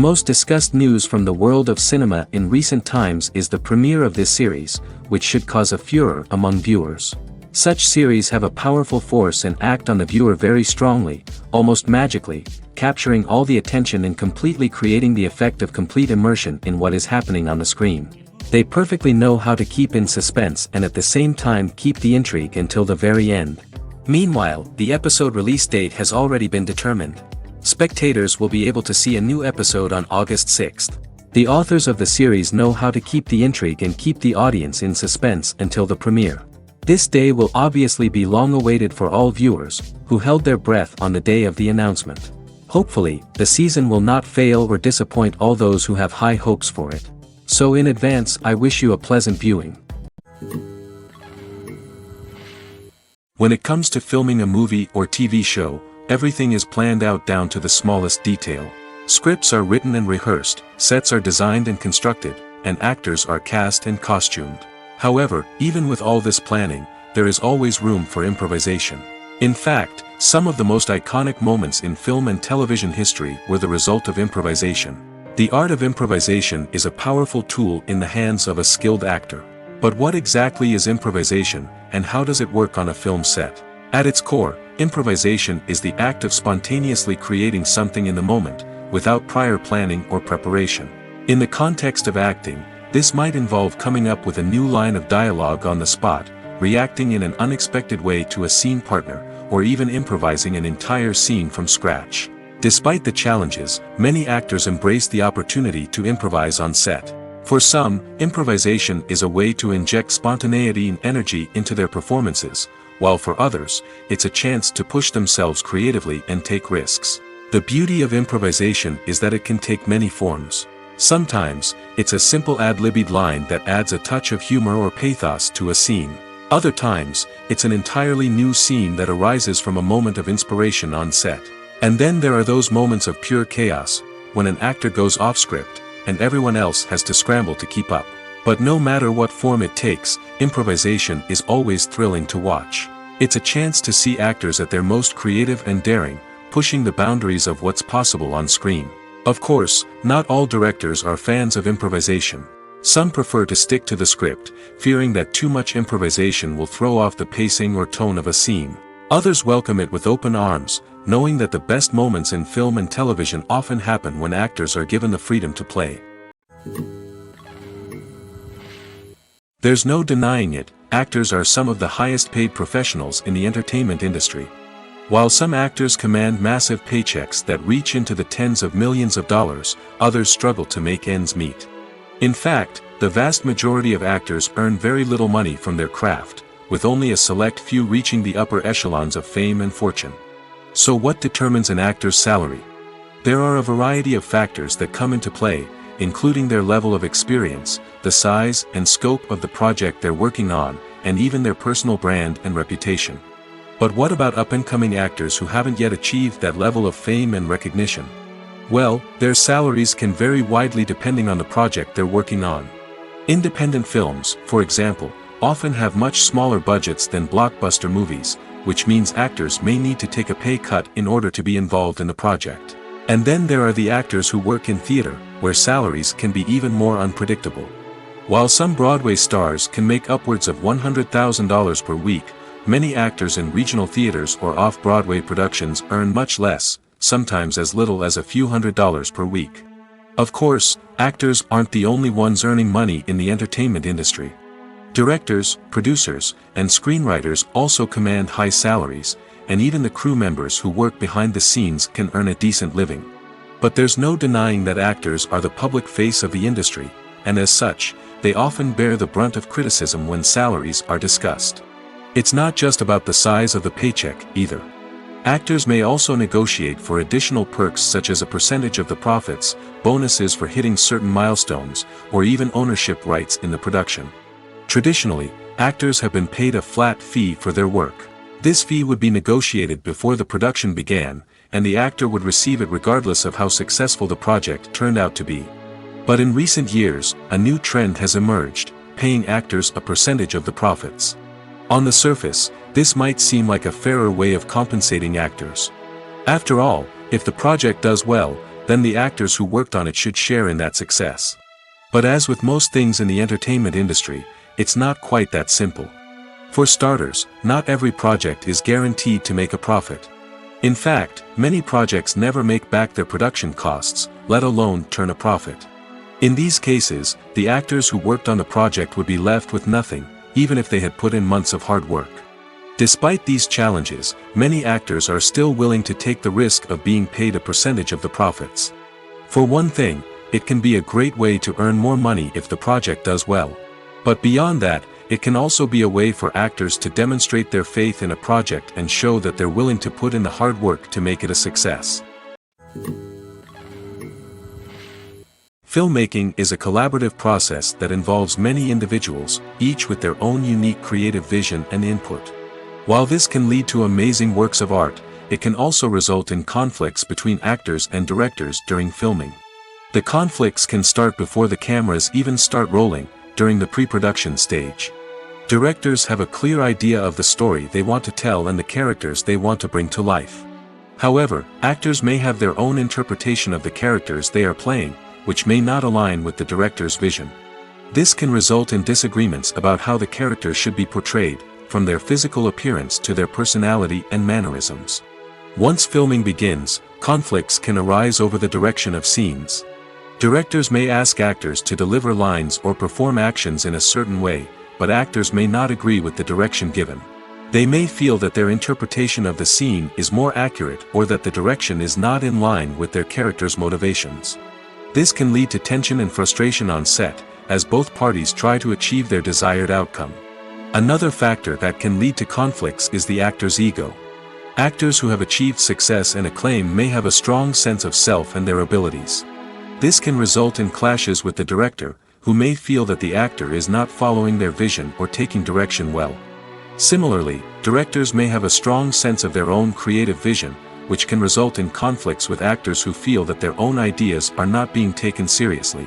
most discussed news from the world of cinema in recent times is the premiere of this series, which should cause a furor among viewers. Such series have a powerful force and act on the viewer very strongly, almost magically, capturing all the attention and completely creating the effect of complete immersion in what is happening on the screen. They perfectly know how to keep in suspense and at the same time keep the intrigue until the very end. Meanwhile, the episode release date has already been determined. Spectators will be able to see a new episode on August 6th. The authors of the series know how to keep the intrigue and keep the audience in suspense until the premiere. This day will obviously be long awaited for all viewers, who held their breath on the day of the announcement. Hopefully, the season will not fail or disappoint all those who have high hopes for it. So in advance, I wish you a pleasant viewing. When it comes to filming a movie or TV show, everything is planned out down to the smallest detail. Scripts are written and rehearsed, sets are designed and constructed, and actors are cast and costumed. However, even with all this planning, there is always room for improvisation. In fact, some of the most iconic moments in film and television history were the result of improvisation. The art of improvisation is a powerful tool in the hands of a skilled actor. But what exactly is improvisation, and how does it work on a film set? At its core, improvisation is the act of spontaneously creating something in the moment, without prior planning or preparation. In the context of acting, this might involve coming up with a new line of dialogue on the spot, reacting in an unexpected way to a scene partner, or even improvising an entire scene from scratch. Despite the challenges, many actors embrace the opportunity to improvise on set. For some, improvisation is a way to inject spontaneity and energy into their performances, while for others, it's a chance to push themselves creatively and take risks. The beauty of improvisation is that it can take many forms. Sometimes, it's a simple ad-libbed line that adds a touch of humor or pathos to a scene. Other times, it's an entirely new scene that arises from a moment of inspiration on set. And then there are those moments of pure chaos, when an actor goes off script, and everyone else has to scramble to keep up. But no matter what form it takes, improvisation is always thrilling to watch. It's a chance to see actors at their most creative and daring, pushing the boundaries of what's possible on screen. Of course, not all directors are fans of improvisation. Some prefer to stick to the script, fearing that too much improvisation will throw off the pacing or tone of a scene. Others welcome it with open arms, knowing that the best moments in film and television often happen when actors are given the freedom to play. There's no denying it, actors are some of the highest paid professionals in the entertainment industry. While some actors command massive paychecks that reach into the tens of millions of dollars, others struggle to make ends meet. In fact, the vast majority of actors earn very little money from their craft, with only a select few reaching the upper echelons of fame and fortune. So what determines an actor's salary? There are a variety of factors that come into play, including their level of experience, the size and scope of the project they're working on, and even their personal brand and reputation. But what about up-and-coming actors who haven't yet achieved that level of fame and recognition? Well, their salaries can vary widely depending on the project they're working on. Independent films, for example, often have much smaller budgets than blockbuster movies, which means actors may need to take a pay cut in order to be involved in the project. And then there are the actors who work in theater, where salaries can be even more unpredictable. While some Broadway stars can make upwards of $100,000 per week, many actors in regional theaters or off-Broadway productions earn much less, sometimes as little as a few $100s per week. Of course, actors aren't the only ones earning money in the entertainment industry. Directors, producers, and screenwriters also command high salaries, and even the crew members who work behind the scenes can earn a decent living. But there's no denying that actors are the public face of the industry, and as such, they often bear the brunt of criticism when salaries are discussed. It's not just about the size of the paycheck, either. Actors may also negotiate for additional perks such as a percentage of the profits, bonuses for hitting certain milestones, or even ownership rights in the production. Traditionally, actors have been paid a flat fee for their work. This fee would be negotiated before the production began, and the actor would receive it regardless of how successful the project turned out to be. But in recent years, a new trend has emerged, paying actors a percentage of the profits. On the surface, this might seem like a fairer way of compensating actors. After all, if the project does well, then the actors who worked on it should share in that success. But as with most things in the entertainment industry, it's not quite that simple. For starters, not every project is guaranteed to make a profit. In fact, many projects never make back their production costs, let alone turn a profit. In these cases, the actors who worked on the project would be left with nothing, even if they had put in months of hard work. Despite these challenges, many actors are still willing to take the risk of being paid a percentage of the profits. For one thing, it can be a great way to earn more money if the project does well. But beyond that, it can also be a way for actors to demonstrate their faith in a project and show that they're willing to put in the hard work to make it a success. Filmmaking is a collaborative process that involves many individuals, each with their own unique creative vision and input. While this can lead to amazing works of art, it can also result in conflicts between actors and directors during filming. The conflicts can start before the cameras even start rolling, during the pre-production stage. Directors have a clear idea of the story they want to tell and the characters they want to bring to life. However, actors may have their own interpretation of the characters they are playing, which may not align with the director's vision. This can result in disagreements about how the characters should be portrayed, from their physical appearance to their personality and mannerisms. Once filming begins, conflicts can arise over the direction of scenes. Directors may ask actors to deliver lines or perform actions in a certain way, but actors may not agree with the direction given. They may feel that their interpretation of the scene is more accurate or that the direction is not in line with their character's motivations. This can lead to tension and frustration on set, as both parties try to achieve their desired outcome. Another factor that can lead to conflicts is the actor's ego. Actors who have achieved success and acclaim may have a strong sense of self and their abilities. This can result in clashes with the director, who may feel that the actor is not following their vision or taking direction well. Similarly, directors may have a strong sense of their own creative vision, which can result in conflicts with actors who feel that their own ideas are not being taken seriously.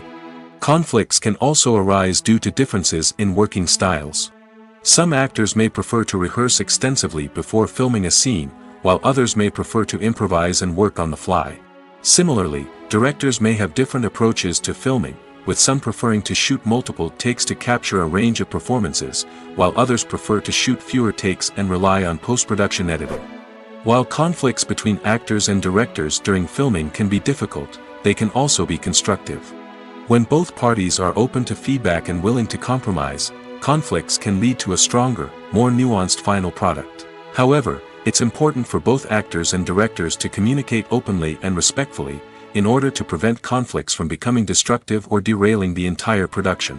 Conflicts can also arise due to differences in working styles. Some actors may prefer to rehearse extensively before filming a scene, while others may prefer to improvise and work on the fly. Similarly, directors may have different approaches to filming, with some preferring to shoot multiple takes to capture a range of performances, while others prefer to shoot fewer takes and rely on post-production editing. While conflicts between actors and directors during filming can be difficult, they can also be constructive. When both parties are open to feedback and willing to compromise, conflicts can lead to a stronger, more nuanced final product. However, it's important for both actors and directors to communicate openly and respectfully, in order to prevent conflicts from becoming destructive or derailing the entire production.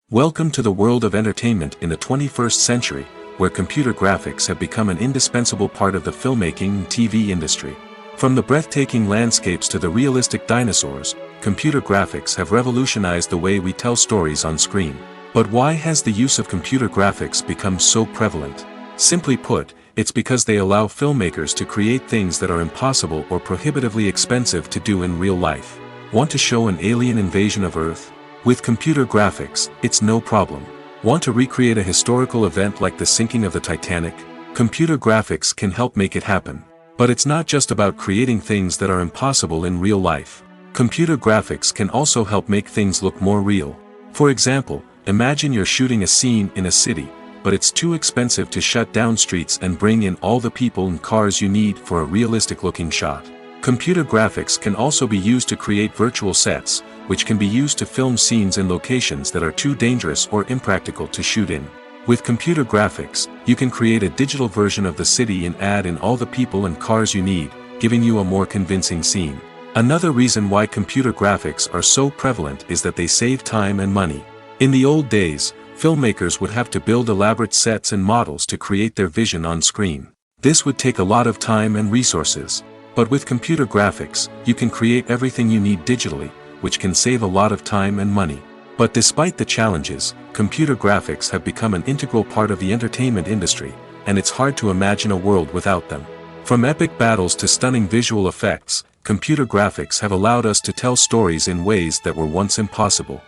Welcome to the world of entertainment in the 21st century, where computer graphics have become an indispensable part of the filmmaking and TV industry. From the breathtaking landscapes to the realistic dinosaurs, computer graphics have revolutionized the way we tell stories on screen. But why has the use of computer graphics become so prevalent? Simply put, it's because they allow filmmakers to create things that are impossible or prohibitively expensive to do in real life. Want to show an alien invasion of Earth? With computer graphics, it's no problem. Want to recreate a historical event like the sinking of the Titanic? Computer graphics can help make it happen. But it's not just about creating things that are impossible in real life. Computer graphics can also help make things look more real. For example, imagine you're shooting a scene in a city, but it's too expensive to shut down streets and bring in all the people and cars you need for a realistic-looking shot. Computer graphics can also be used to create virtual sets, which can be used to film scenes in locations that are too dangerous or impractical to shoot in. With computer graphics, you can create a digital version of the city and add in all the people and cars you need, giving you a more convincing scene. Another reason why computer graphics are so prevalent is that they save time and money. In the old days, filmmakers would have to build elaborate sets and models to create their vision on screen. This would take a lot of time and resources. But with computer graphics, you can create everything you need digitally, which can save a lot of time and money. But despite the challenges, computer graphics have become an integral part of the entertainment industry, and it's hard to imagine a world without them. From epic battles to stunning visual effects, computer graphics have allowed us to tell stories in ways that were once impossible.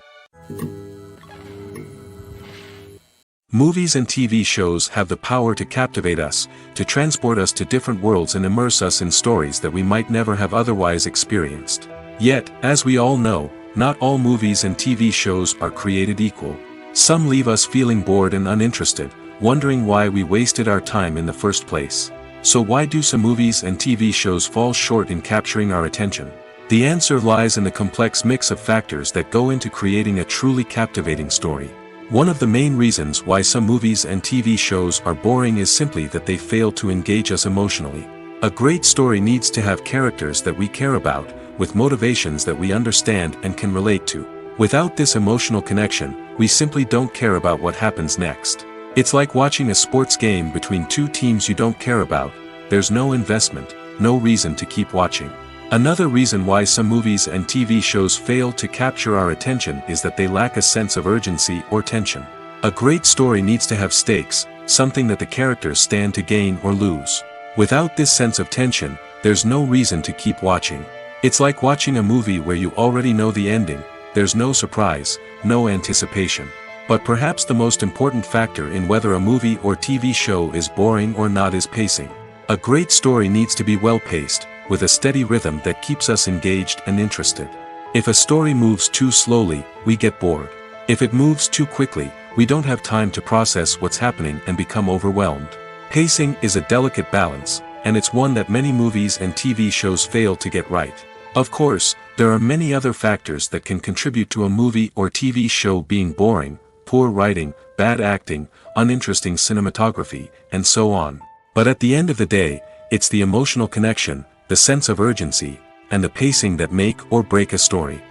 Movies and TV shows have the power to captivate us, to transport us to different worlds and immerse us in stories that we might never have otherwise experienced. Yet, as we all know, not all movies and TV shows are created equal. Some leave us feeling bored and uninterested, wondering why we wasted our time in the first place. So why do some movies and TV shows fall short in capturing our attention? The answer lies in the complex mix of factors that go into creating a truly captivating story. One of the main reasons why some movies and TV shows are boring is simply that they fail to engage us emotionally. A great story needs to have characters that we care about, with motivations that we understand and can relate to. Without this emotional connection, we simply don't care about what happens next. It's like watching a sports game between two teams you don't care about. There's no investment, no reason to keep watching. Another reason why some movies and TV shows fail to capture our attention is that they lack a sense of urgency or tension. A great story needs to have stakes, something that the characters stand to gain or lose. Without this sense of tension, there's no reason to keep watching. It's like watching a movie where you already know the ending. There's no surprise, no anticipation. But perhaps the most important factor in whether a movie or TV show is boring or not is pacing. A great story needs to be well-paced, with a steady rhythm that keeps us engaged and interested. If a story moves too slowly, we get bored. If it moves too quickly, we don't have time to process what's happening and become overwhelmed. Pacing is a delicate balance, and it's one that many movies and TV shows fail to get right. Of course, there are many other factors that can contribute to a movie or TV show being boring: poor writing, bad acting, uninteresting cinematography, and so on. But at the end of the day, it's the emotional connection, the sense of urgency, and the pacing that make or break a story.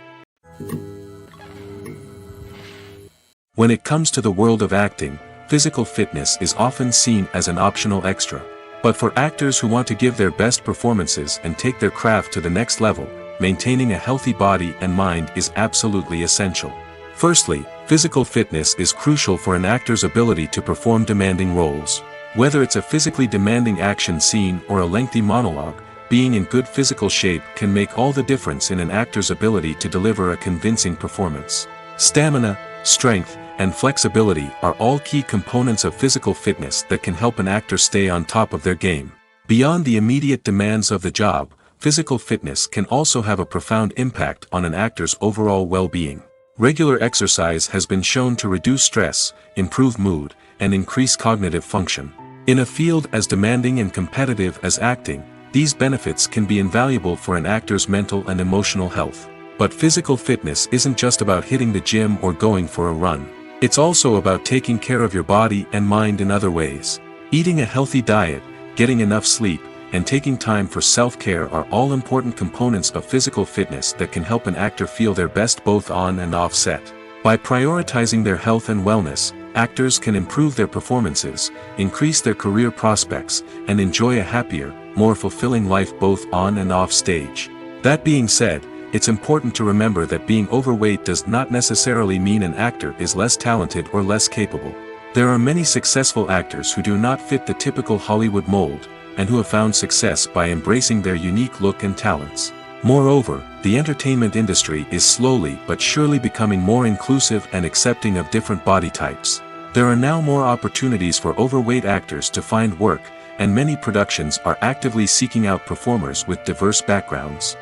When it comes to the world of acting, physical fitness is often seen as an optional extra. But for actors who want to give their best performances and take their craft to the next level, maintaining a healthy body and mind is absolutely essential. Firstly, physical fitness is crucial for an actor's ability to perform demanding roles. Whether it's a physically demanding action scene or a lengthy monologue, being in good physical shape can make all the difference in an actor's ability to deliver a convincing performance. Stamina, strength, and flexibility are all key components of physical fitness that can help an actor stay on top of their game. Beyond the immediate demands of the job, physical fitness can also have a profound impact on an actor's overall well-being. Regular exercise has been shown to reduce stress, improve mood, and increase cognitive function. In a field as demanding and competitive as acting, these benefits can be invaluable for an actor's mental and emotional health. But physical fitness isn't just about hitting the gym or going for a run. It's also about taking care of your body and mind in other ways. Eating a healthy diet, getting enough sleep, and taking time for self-care are all important components of physical fitness that can help an actor feel their best both on and off set. By prioritizing their health and wellness, actors can improve their performances, increase their career prospects, and enjoy a happier, more fulfilling life both on and off stage. That being said, it's important to remember that being overweight does not necessarily mean an actor is less talented or less capable. There are many successful actors who do not fit the typical Hollywood mold, and who have found success by embracing their unique look and talents. Moreover, the entertainment industry is slowly but surely becoming more inclusive and accepting of different body types. There are now more opportunities for overweight actors to find work, and many productions are actively seeking out performers with diverse backgrounds.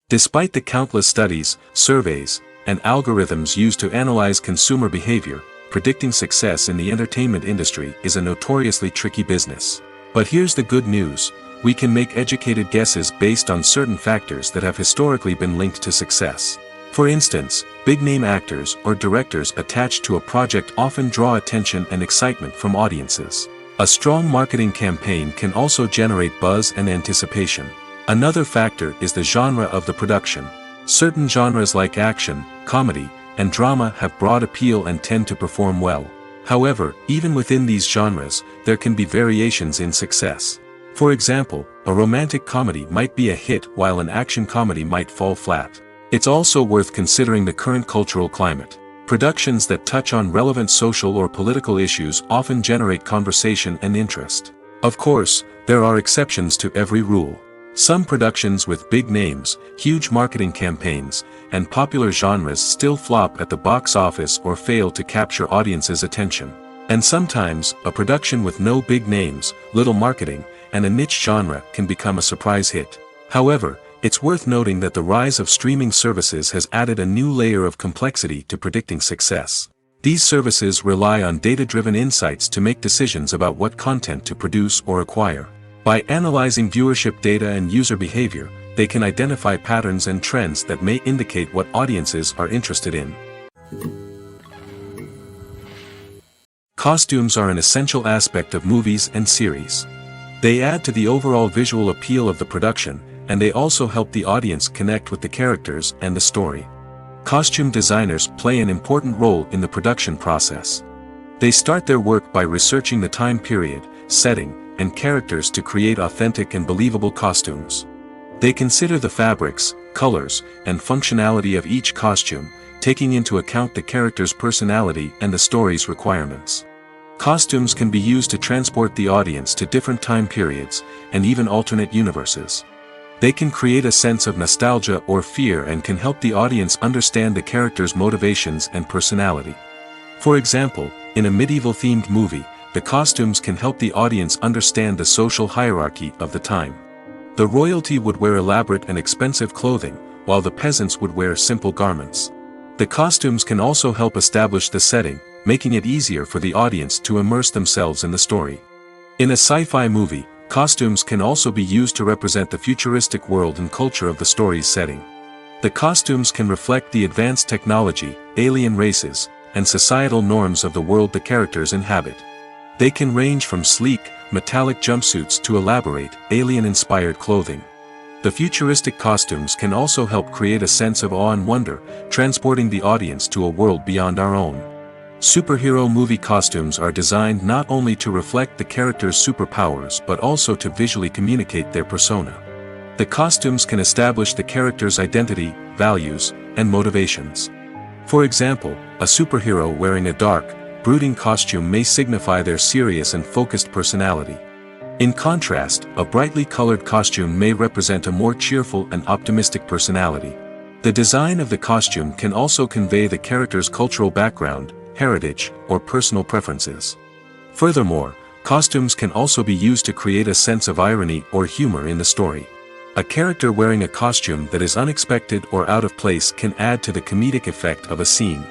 Despite the countless studies, surveys, and algorithms used to analyze consumer behavior, predicting success in the entertainment industry is a notoriously tricky business. But here's the good news: we can make educated guesses based on certain factors that have historically been linked to success. For instance, big-name actors or directors attached to a project often draw attention and excitement from audiences. A strong marketing campaign can also generate buzz and anticipation. Another factor is the genre of the production. Certain genres like action, comedy, and drama have broad appeal and tend to perform well. However, even within these genres, there can be variations in success. For example, a romantic comedy might be a hit while an action comedy might fall flat. It's also worth considering the current cultural climate. Productions that touch on relevant social or political issues often generate conversation and interest. Of course, there are exceptions to every rule. Some productions with big names, huge marketing campaigns, and popular genres still flop at the box office or fail to capture audiences' attention. And sometimes, a production with no big names, little marketing, and a niche genre can become a surprise hit. However, it's worth noting that the rise of streaming services has added a new layer of complexity to predicting success. These services rely on data-driven insights to make decisions about what content to produce or acquire. By analyzing viewership data and user behavior, they can identify patterns and trends that may indicate what audiences are interested in. Costumes are an essential aspect of movies and series. They add to the overall visual appeal of the production, and they also help the audience connect with the characters and the story. Costume designers play an important role in the production process. They start their work by researching the time period, setting, and characters to create authentic and believable costumes. They consider the fabrics, colors, and functionality of each costume, taking into account the character's personality and the story's requirements. Costumes can be used to transport the audience to different time periods, and even alternate universes. They can create a sense of nostalgia or fear and can help the audience understand the character's motivations and personality. For example, in a medieval-themed movie, the costumes can help the audience understand the social hierarchy of the time. The royalty would wear elaborate and expensive clothing, while the peasants would wear simple garments. The costumes can also help establish the setting, making it easier for the audience to immerse themselves in the story. In a sci-fi movie, costumes can also be used to represent the futuristic world and culture of the story's setting. The costumes can reflect the advanced technology, alien races, and societal norms of the world the characters inhabit. They can range from sleek, metallic jumpsuits to elaborate, alien-inspired clothing. The futuristic costumes can also help create a sense of awe and wonder, transporting the audience to a world beyond our own. Superhero movie costumes are designed not only to reflect the character's superpowers but also to visually communicate their persona. The costumes can establish the character's identity, values, and motivations. For example, a superhero wearing a dark, brooding costume may signify their serious and focused personality. In contrast, a brightly colored costume may represent a more cheerful and optimistic personality. The design of the costume can also convey the character's cultural background, heritage, or personal preferences. Furthermore, costumes can also be used to create a sense of irony or humor in the story. A character wearing a costume that is unexpected or out of place can add to the comedic effect of a scene.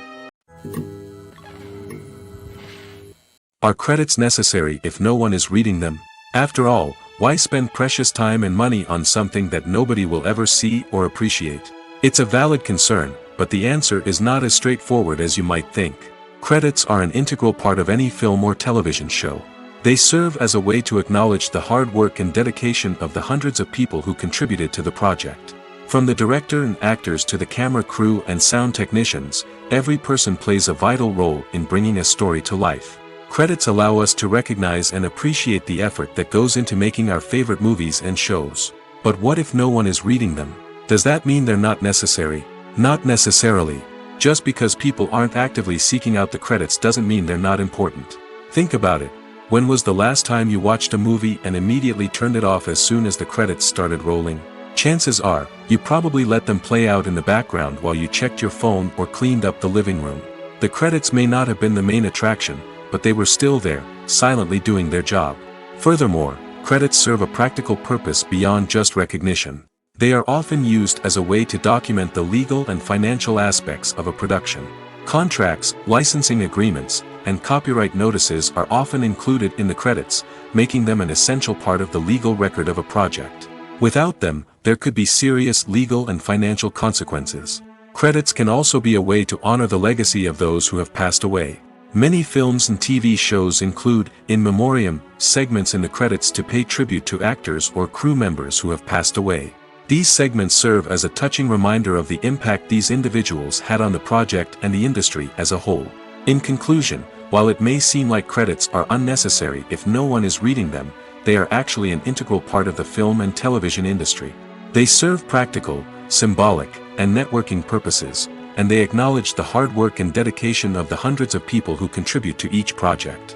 Are credits necessary if no one is reading them? After all, why spend precious time and money on something that nobody will ever see or appreciate? It's a valid concern, but the answer is not as straightforward as you might think. Credits are an integral part of any film or television show. They serve as a way to acknowledge the hard work and dedication of the hundreds of people who contributed to the project. From the director and actors to the camera crew and sound technicians, every person plays a vital role in bringing a story to life. Credits allow us to recognize and appreciate the effort that goes into making our favorite movies and shows. But what if no one is reading them? Does that mean they're not necessary? Not necessarily. Just because people aren't actively seeking out the credits doesn't mean they're not important. Think about it. When was the last time you watched a movie and immediately turned it off as soon as the credits started rolling? Chances are, you probably let them play out in the background while you checked your phone or cleaned up the living room. The credits may not have been the main attraction, but they were still there, silently doing their job. Furthermore, credits serve a practical purpose beyond just recognition. They are often used as a way to document the legal and financial aspects of a production. Contracts, licensing agreements, and copyright notices are often included in the credits, making them an essential part of the legal record of a project. Without them, there could be serious legal and financial consequences. Credits can also be a way to honor the legacy of those who have passed away. Many films and TV shows include, in memoriam, segments in the credits to pay tribute to actors or crew members who have passed away. These segments serve as a touching reminder of the impact these individuals had on the project and the industry as a whole. In conclusion, while it may seem like credits are unnecessary if no one is reading them, they are actually an integral part of the film and television industry. They serve practical, symbolic, and networking purposes, and they acknowledge the hard work and dedication of the hundreds of people who contribute to each project.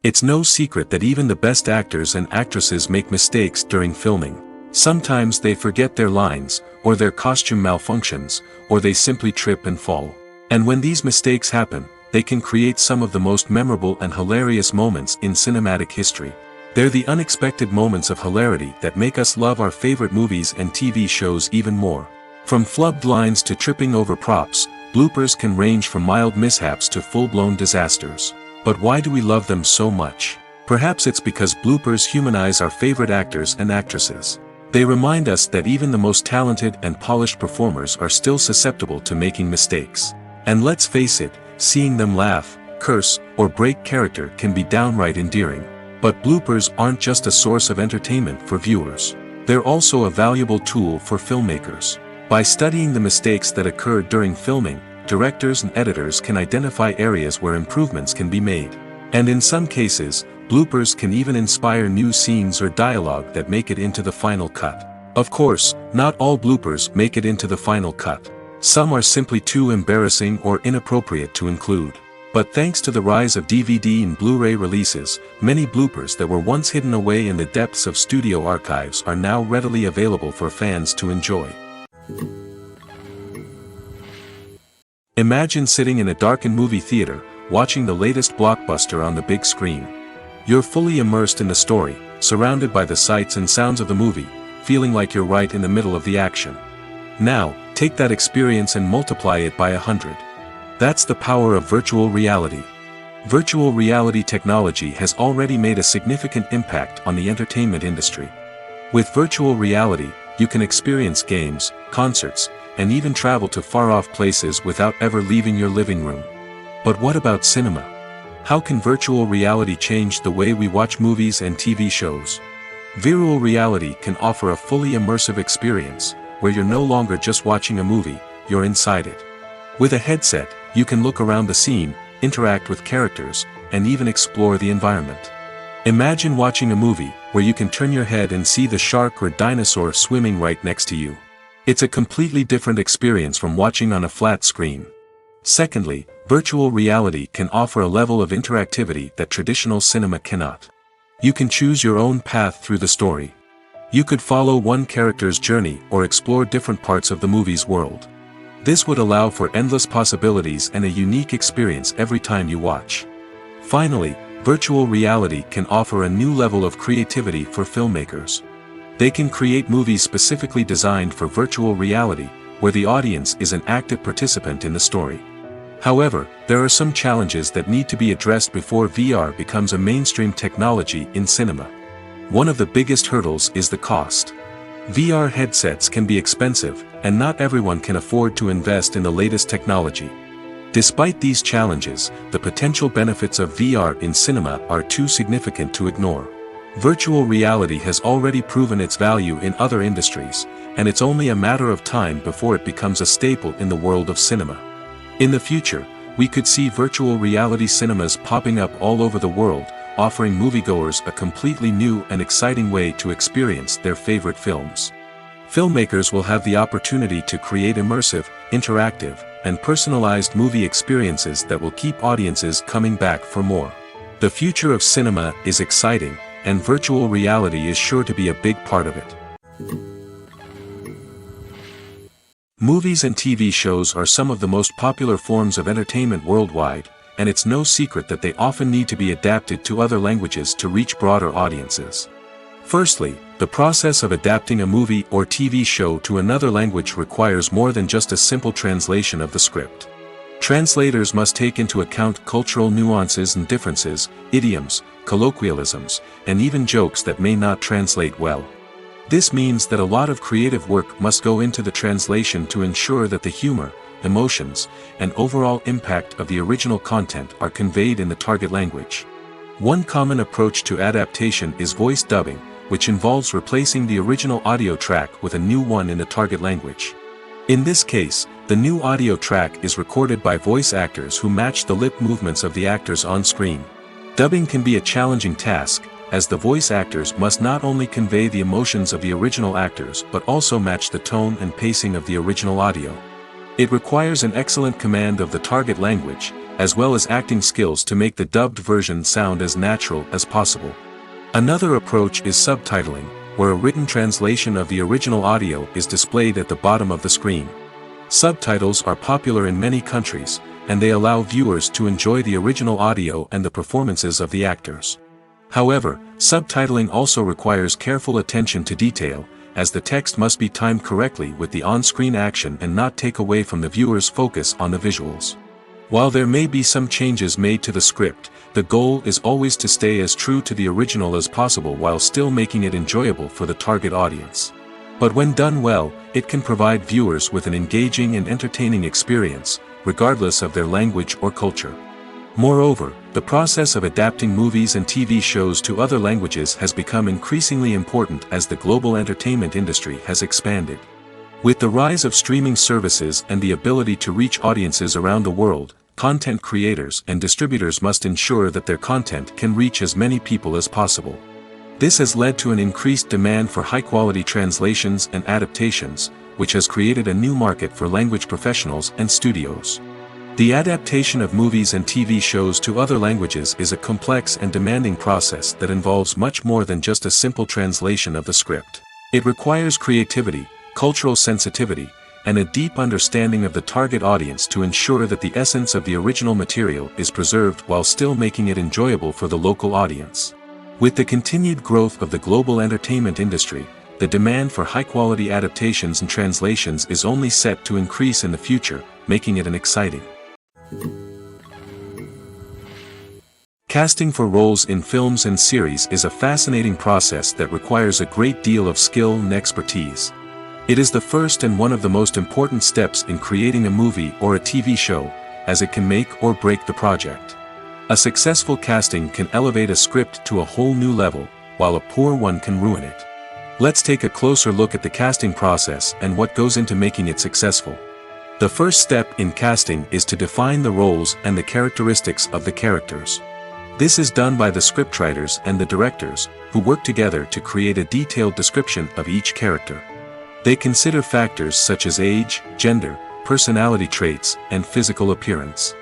It's no secret that even the best actors and actresses make mistakes during filming. Sometimes they forget their lines, or their costume malfunctions, or they simply trip and fall. And when these mistakes happen, they can create some of the most memorable and hilarious moments in cinematic history. They're the unexpected moments of hilarity that make us love our favorite movies and TV shows even more. From flubbed lines to tripping over props, bloopers can range from mild mishaps to full-blown disasters. But why do we love them so much? Perhaps it's because bloopers humanize our favorite actors and actresses. They remind us that even the most talented and polished performers are still susceptible to making mistakes. And let's face it, seeing them laugh, curse, or break character can be downright endearing. But bloopers aren't just a source of entertainment for viewers. They're also a valuable tool for filmmakers. By studying the mistakes that occurred during filming, directors and editors can identify areas where improvements can be made. And in some cases, bloopers can even inspire new scenes or dialogue that make it into the final cut. Of course, not all bloopers make it into the final cut. Some are simply too embarrassing or inappropriate to include. But thanks to the rise of DVD and Blu-ray releases, many bloopers that were once hidden away in the depths of studio archives are now readily available for fans to enjoy. Imagine sitting in a darkened movie theater, watching the latest blockbuster on the big screen. You're fully immersed in the story, surrounded by the sights and sounds of the movie, feeling like you're right in the middle of the action. Now, take that experience and multiply it by 100. That's the power of virtual reality. Virtual reality technology has already made a significant impact on the entertainment industry. With virtual reality, you can experience games, concerts, and even travel to far-off places without ever leaving your living room. But what about cinema? How can virtual reality change the way we watch movies and TV shows? Virtual reality can offer a fully immersive experience, where you're no longer just watching a movie, you're inside it. With a headset, you can look around the scene, interact with characters, and even explore the environment. Imagine watching a movie, where you can turn your head and see the shark or dinosaur swimming right next to you. It's a completely different experience from watching on a flat screen. Secondly, virtual reality can offer a level of interactivity that traditional cinema cannot. You can choose your own path through the story. You could follow one character's journey or explore different parts of the movie's world. This would allow for endless possibilities and a unique experience every time you watch. Finally, virtual reality can offer a new level of creativity for filmmakers. They can create movies specifically designed for virtual reality, where the audience is an active participant in the story. However, there are some challenges that need to be addressed before VR becomes a mainstream technology in cinema. One of the biggest hurdles is the cost. VR headsets can be expensive, and not everyone can afford to invest in the latest technology. Despite these challenges, the potential benefits of VR in cinema are too significant to ignore. Virtual reality has already proven its value in other industries, and it's only a matter of time before it becomes a staple in the world of cinema. In the future, we could see virtual reality cinemas popping up all over the world, offering moviegoers a completely new and exciting way to experience their favorite films. Filmmakers will have the opportunity to create immersive, interactive, and personalized movie experiences that will keep audiences coming back for more. The future of cinema is exciting, and virtual reality is sure to be a big part of it. Movies and TV shows are some of the most popular forms of entertainment worldwide, and it's no secret that they often need to be adapted to other languages to reach broader audiences. Firstly, the process of adapting a movie or TV show to another language requires more than just a simple translation of the script. Translators must take into account cultural nuances and differences, idioms, colloquialisms, and even jokes that may not translate well. This means that a lot of creative work must go into the translation to ensure that the humor, emotions, and overall impact of the original content are conveyed in the target language. One common approach to adaptation is voice dubbing, which involves replacing the original audio track with a new one in the target language. In this case, the new audio track is recorded by voice actors who match the lip movements of the actors on screen. Dubbing can be a challenging task, as the voice actors must not only convey the emotions of the original actors but also match the tone and pacing of the original audio. It requires an excellent command of the target language, as well as acting skills to make the dubbed version sound as natural as possible. Another approach is subtitling, where a written translation of the original audio is displayed at the bottom of the screen. Subtitles are popular in many countries, and they allow viewers to enjoy the original audio and the performances of the actors. However, subtitling also requires careful attention to detail, as the text must be timed correctly with the on-screen action and not take away from the viewer's focus on the visuals. While there may be some changes made to the script, the goal is always to stay as true to the original as possible while still making it enjoyable for the target audience. But when done well, it can provide viewers with an engaging and entertaining experience, regardless of their language or culture. Moreover, the process of adapting movies and TV shows to other languages has become increasingly important as the global entertainment industry has expanded. With the rise of streaming services and the ability to reach audiences around the world, content creators and distributors must ensure that their content can reach as many people as possible. This has led to an increased demand for high-quality translations and adaptations, which has created a new market for language professionals and studios. The adaptation of movies and TV shows to other languages is a complex and demanding process that involves much more than just a simple translation of the script. It requires creativity, cultural sensitivity, and a deep understanding of the target audience to ensure that the essence of the original material is preserved while still making it enjoyable for the local audience. With the continued growth of the global entertainment industry, the demand for high-quality adaptations and translations is only set to increase in the future, making it an exciting. Casting for roles in films and series is a fascinating process that requires a great deal of skill and expertise. It is the first and one of the most important steps in creating a movie or a TV show, as it can make or break the project. A successful casting can elevate a script to a whole new level, while a poor one can ruin it. Let's take a closer look at the casting process and what goes into making it successful. The first step in casting is to define the roles and the characteristics of the characters. This is done by the scriptwriters and the directors, who work together to create a detailed description of each character. They consider factors such as age, gender, personality traits, and physical appearance.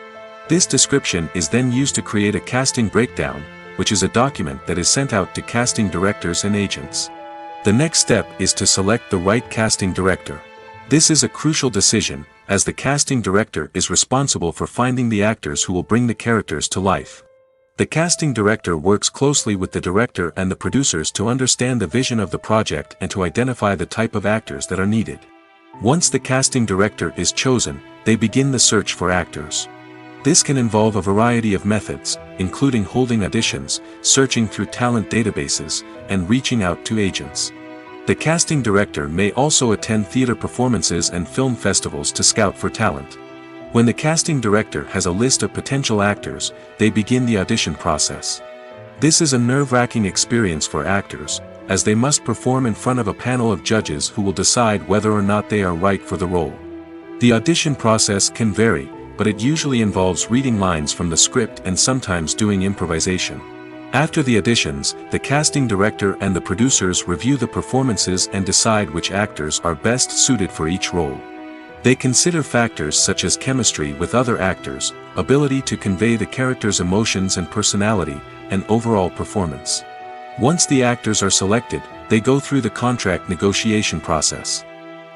This description is then used to create a casting breakdown, which is a document that is sent out to casting directors and agents. The next step is to select the right casting director. This is a crucial decision, as the casting director is responsible for finding the actors who will bring the characters to life. The casting director works closely with the director and the producers to understand the vision of the project and to identify the type of actors that are needed. Once the casting director is chosen, they begin the search for actors. This can involve a variety of methods, including holding auditions, searching through talent databases, and reaching out to agents. The casting director may also attend theater performances and film festivals to scout for talent. When the casting director has a list of potential actors, they begin the audition process. This is a nerve-wracking experience for actors, as they must perform in front of a panel of judges who will decide whether or not they are right for the role. The audition process can vary, but it usually involves reading lines from the script and sometimes doing improvisation. After the auditions, the casting director and the producers review the performances and decide which actors are best suited for each role. They consider factors such as chemistry with other actors, ability to convey the character's emotions and personality, and overall performance. Once the actors are selected, they go through the contract negotiation process.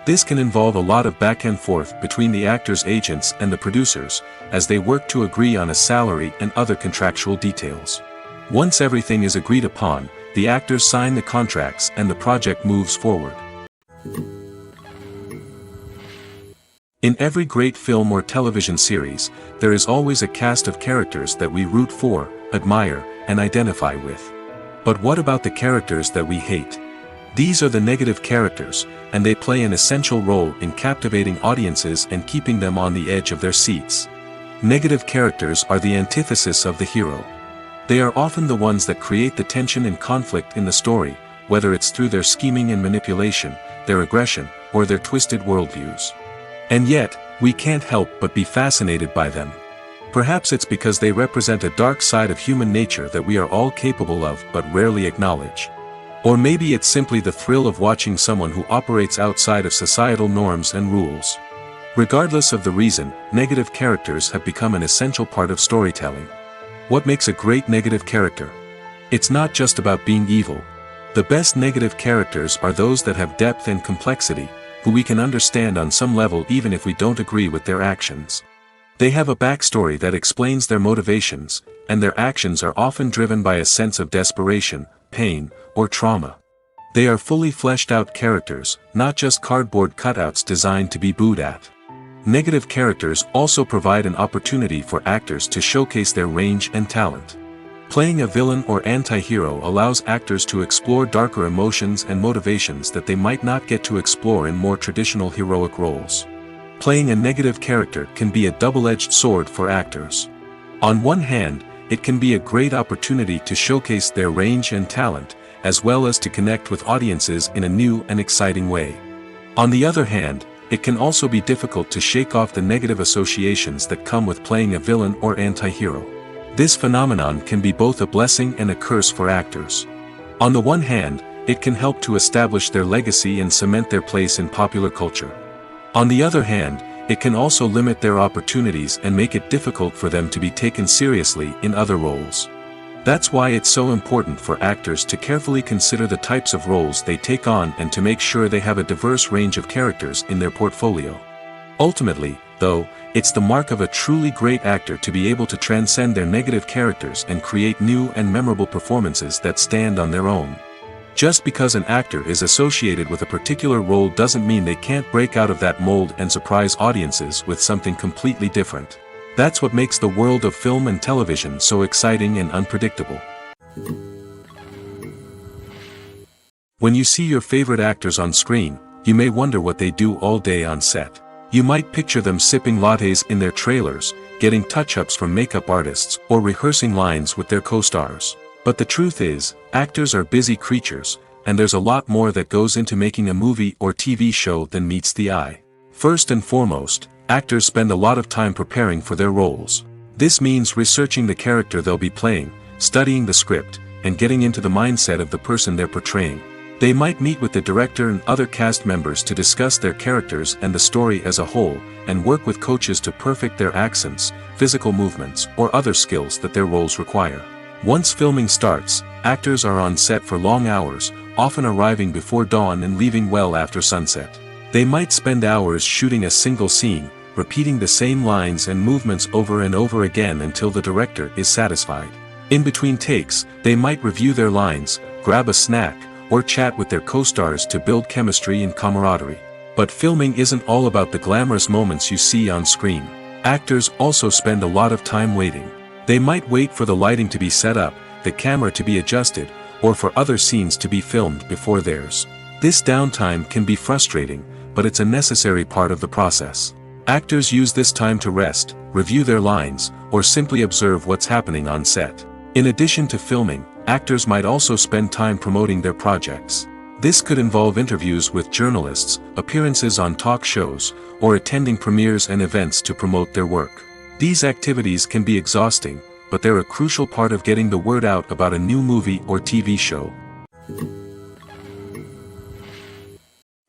This can involve a lot of back and forth between the actors' agents and the producers, as they work to agree on a salary and other contractual details. Once everything is agreed upon, the actors sign the contracts and the project moves forward. In every great film or television series, there is always a cast of characters that we root for, admire, and identify with. But what about the characters that we hate? These are the negative characters, and they play an essential role in captivating audiences and keeping them on the edge of their seats. Negative characters are the antithesis of the hero. They are often the ones that create the tension and conflict in the story, whether it's through their scheming and manipulation, their aggression, or their twisted worldviews. And yet, we can't help but be fascinated by them. Perhaps it's because they represent a dark side of human nature that we are all capable of but rarely acknowledge. Or maybe it's simply the thrill of watching someone who operates outside of societal norms and rules. Regardless of the reason, negative characters have become an essential part of storytelling. What makes a great negative character? It's not just about being evil. The best negative characters are those that have depth and complexity, who we can understand on some level even if we don't agree with their actions. They have a backstory that explains their motivations, and their actions are often driven by a sense of desperation, pain, or trauma. They are fully fleshed out characters, not just cardboard cutouts designed to be booed at. Negative characters also provide an opportunity for actors to showcase their range and talent. Playing a villain or anti-hero allows actors to explore darker emotions and motivations that they might not get to explore in more traditional heroic roles. Playing a negative character can be a double-edged sword for actors. On one hand, it can be a great opportunity to showcase their range and talent, as well as to connect with audiences in a new and exciting way. On the other hand, it can also be difficult to shake off the negative associations that come with playing a villain or anti-hero. This phenomenon can be both a blessing and a curse for actors. On the one hand, it can help to establish their legacy and cement their place in popular culture. On the other hand, it can also limit their opportunities and make it difficult for them to be taken seriously in other roles. That's why it's so important for actors to carefully consider the types of roles they take on and to make sure they have a diverse range of characters in their portfolio. Ultimately, though, it's the mark of a truly great actor to be able to transcend their negative characters and create new and memorable performances that stand on their own. Just because an actor is associated with a particular role doesn't mean they can't break out of that mold and surprise audiences with something completely different. That's what makes the world of film and television so exciting and unpredictable. When you see your favorite actors on screen, you may wonder what they do all day on set. You might picture them sipping lattes in their trailers, getting touch-ups from makeup artists, or rehearsing lines with their co-stars. But the truth is, actors are busy creatures, and there's a lot more that goes into making a movie or TV show than meets the eye. First and foremost, actors spend a lot of time preparing for their roles. This means researching the character they'll be playing, studying the script, and getting into the mindset of the person they're portraying. They might meet with the director and other cast members to discuss their characters and the story as a whole, and work with coaches to perfect their accents, physical movements, or other skills that their roles require. Once filming starts, actors are on set for long hours, often arriving before dawn and leaving well after sunset. They might spend hours shooting a single scene, repeating the same lines and movements over and over again until the director is satisfied. In between takes, they might review their lines, grab a snack, or chat with their co-stars to build chemistry and camaraderie. But filming isn't all about the glamorous moments you see on screen. Actors also spend a lot of time waiting. They might wait for the lighting to be set up, the camera to be adjusted, or for other scenes to be filmed before theirs. This downtime can be frustrating, but it's a necessary part of the process. Actors use this time to rest, review their lines, or simply observe what's happening on set. In addition to filming, actors might also spend time promoting their projects. This could involve interviews with journalists, appearances on talk shows, or attending premieres and events to promote their work. These activities can be exhausting, but they're a crucial part of getting the word out about a new movie or TV show.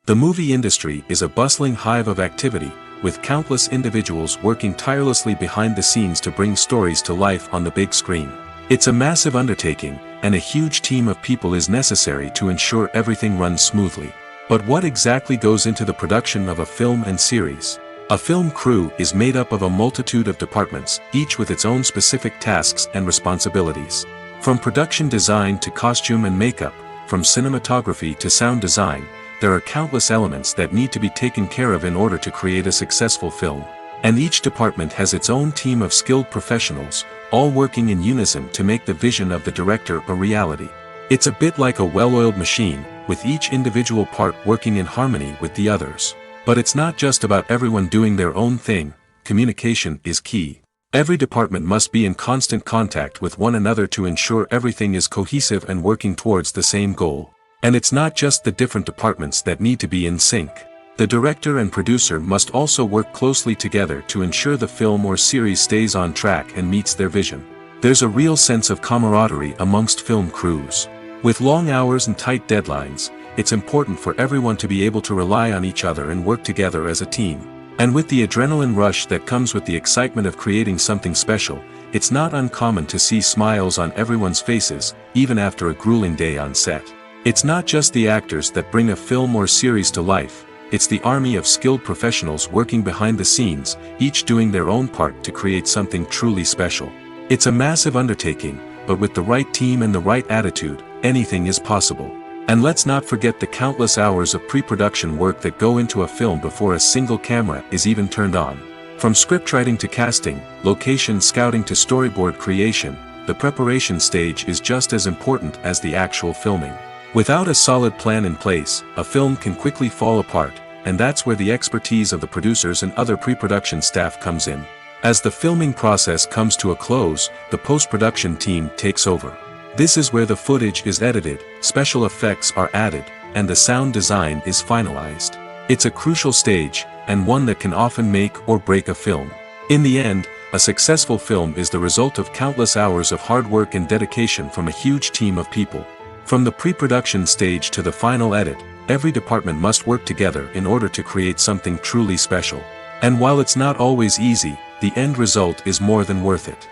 The movie industry is a bustling hive of activity, with countless individuals working tirelessly behind the scenes to bring stories to life on the big screen. It's a massive undertaking, and a huge team of people is necessary to ensure everything runs smoothly. But what exactly goes into the production of a film and series? A film crew is made up of a multitude of departments, each with its own specific tasks and responsibilities. From production design to costume and makeup, from cinematography to sound design, there are countless elements that need to be taken care of in order to create a successful film. And each department has its own team of skilled professionals, all working in unison to make the vision of the director a reality. It's a bit like a well-oiled machine, with each individual part working in harmony with the others. But it's not just about everyone doing their own thing. Communication is key. Every department must be in constant contact with one another to ensure everything is cohesive and working towards the same goal. And it's not just the different departments that need to be in sync. The director and producer must also work closely together to ensure the film or series stays on track and meets their vision. There's a real sense of camaraderie amongst film crews. With long hours and tight deadlines, it's important for everyone to be able to rely on each other and work together as a team. And with the adrenaline rush that comes with the excitement of creating something special, it's not uncommon to see smiles on everyone's faces, even after a grueling day on set. It's not just the actors that bring a film or series to life, it's the army of skilled professionals working behind the scenes, each doing their own part to create something truly special. It's a massive undertaking, but with the right team and the right attitude, anything is possible. And let's not forget the countless hours of pre-production work that go into a film before a single camera is even turned on. From scriptwriting to casting, location scouting to storyboard creation, the preparation stage is just as important as the actual filming. Without a solid plan in place, a film can quickly fall apart, and that's where the expertise of the producers and other pre-production staff comes in. As the filming process comes to a close, the post-production team takes over. This is where the footage is edited, special effects are added, and the sound design is finalized. It's a crucial stage, and one that can often make or break a film. In the end, a successful film is the result of countless hours of hard work and dedication from a huge team of people. From the pre-production stage to the final edit, every department must work together in order to create something truly special. And while it's not always easy, the end result is more than worth it.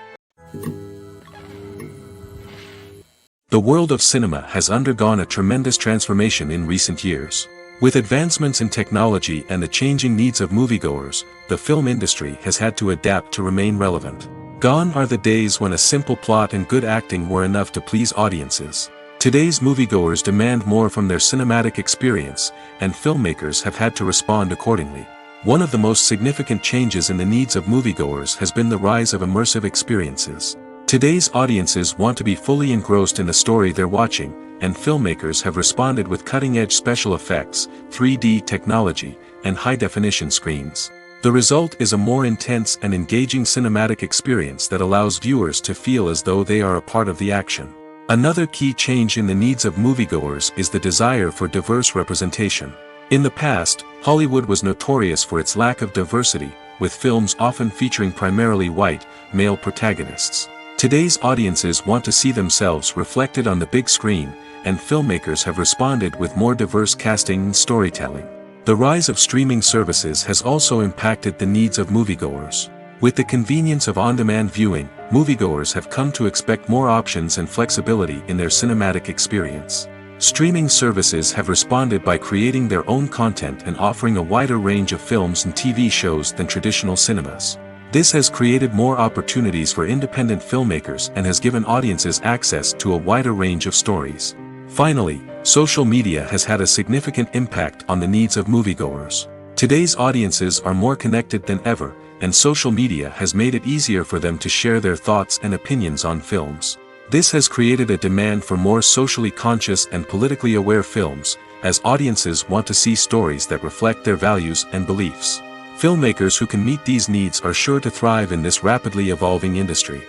The world of cinema has undergone a tremendous transformation in recent years. With advancements in technology and the changing needs of moviegoers, the film industry has had to adapt to remain relevant. Gone are the days when a simple plot and good acting were enough to please audiences. Today's moviegoers demand more from their cinematic experience, and filmmakers have had to respond accordingly. One of the most significant changes in the needs of moviegoers has been the rise of immersive experiences. Today's audiences want to be fully engrossed in the story they're watching, and filmmakers have responded with cutting-edge special effects, 3D technology, and high-definition screens. The result is a more intense and engaging cinematic experience that allows viewers to feel as though they are a part of the action. Another key change in the needs of moviegoers is the desire for diverse representation. In the past, Hollywood was notorious for its lack of diversity, with films often featuring primarily white, male protagonists. Today's audiences want to see themselves reflected on the big screen, and filmmakers have responded with more diverse casting and storytelling. The rise of streaming services has also impacted the needs of moviegoers. With the convenience of on-demand viewing, moviegoers have come to expect more options and flexibility in their cinematic experience. Streaming services have responded by creating their own content and offering a wider range of films and TV shows than traditional cinemas. This has created more opportunities for independent filmmakers and has given audiences access to a wider range of stories. Finally, social media has had a significant impact on the needs of moviegoers. Today's audiences are more connected than ever, and social media has made it easier for them to share their thoughts and opinions on films. This has created a demand for more socially conscious and politically aware films, as audiences want to see stories that reflect their values and beliefs. Filmmakers who can meet these needs are sure to thrive in this rapidly evolving industry.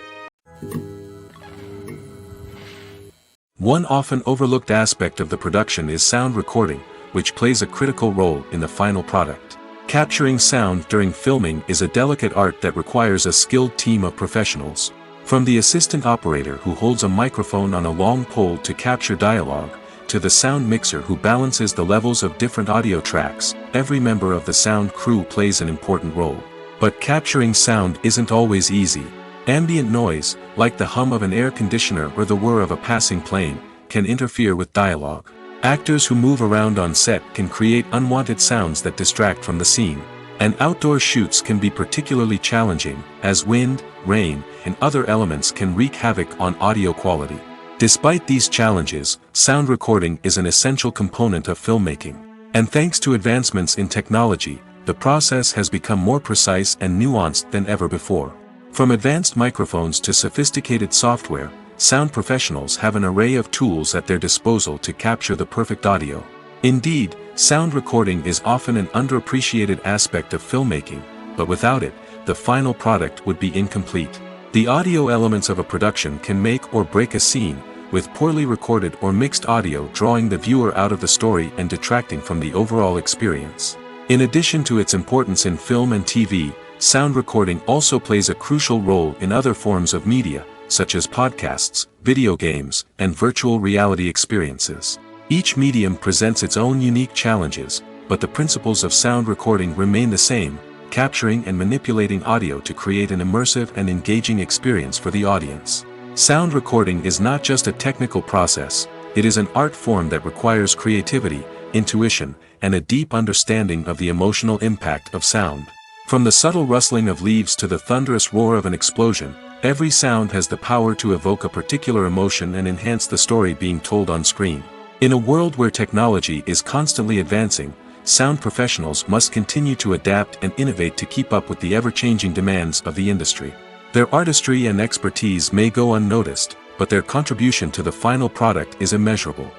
One often overlooked aspect of the production is sound recording, which plays a critical role in the final product. Capturing sound during filming is a delicate art that requires a skilled team of professionals. From the assistant operator who holds a microphone on a long pole to capture dialogue, to the sound mixer who balances the levels of different audio tracks, every member of the sound crew plays an important role. But capturing sound isn't always easy. Ambient noise, like the hum of an air conditioner or the whir of a passing plane, can interfere with dialogue. Actors who move around on set can create unwanted sounds that distract from the scene. And outdoor shoots can be particularly challenging, as wind, rain, and other elements can wreak havoc on audio quality. Despite these challenges, sound recording is an essential component of filmmaking. And thanks to advancements in technology, the process has become more precise and nuanced than ever before. From advanced microphones to sophisticated software, sound professionals have an array of tools at their disposal to capture the perfect audio. Indeed, sound recording is often an underappreciated aspect of filmmaking, but without it, the final product would be incomplete. The audio elements of a production can make or break a scene, with poorly recorded or mixed audio drawing the viewer out of the story and detracting from the overall experience. In addition to its importance in film and TV, sound recording also plays a crucial role in other forms of media, such as podcasts, video games, and virtual reality experiences. Each medium presents its own unique challenges, but the principles of sound recording remain the same: capturing and manipulating audio to create an immersive and engaging experience for the audience. Sound recording is not just a technical process, it is an art form that requires creativity, intuition, and a deep understanding of the emotional impact of sound. From the subtle rustling of leaves to the thunderous roar of an explosion, every sound has the power to evoke a particular emotion and enhance the story being told on screen. In a world where technology is constantly advancing, sound professionals must continue to adapt and innovate to keep up with the ever-changing demands of the industry. Their artistry and expertise may go unnoticed, but their contribution to the final product is immeasurable.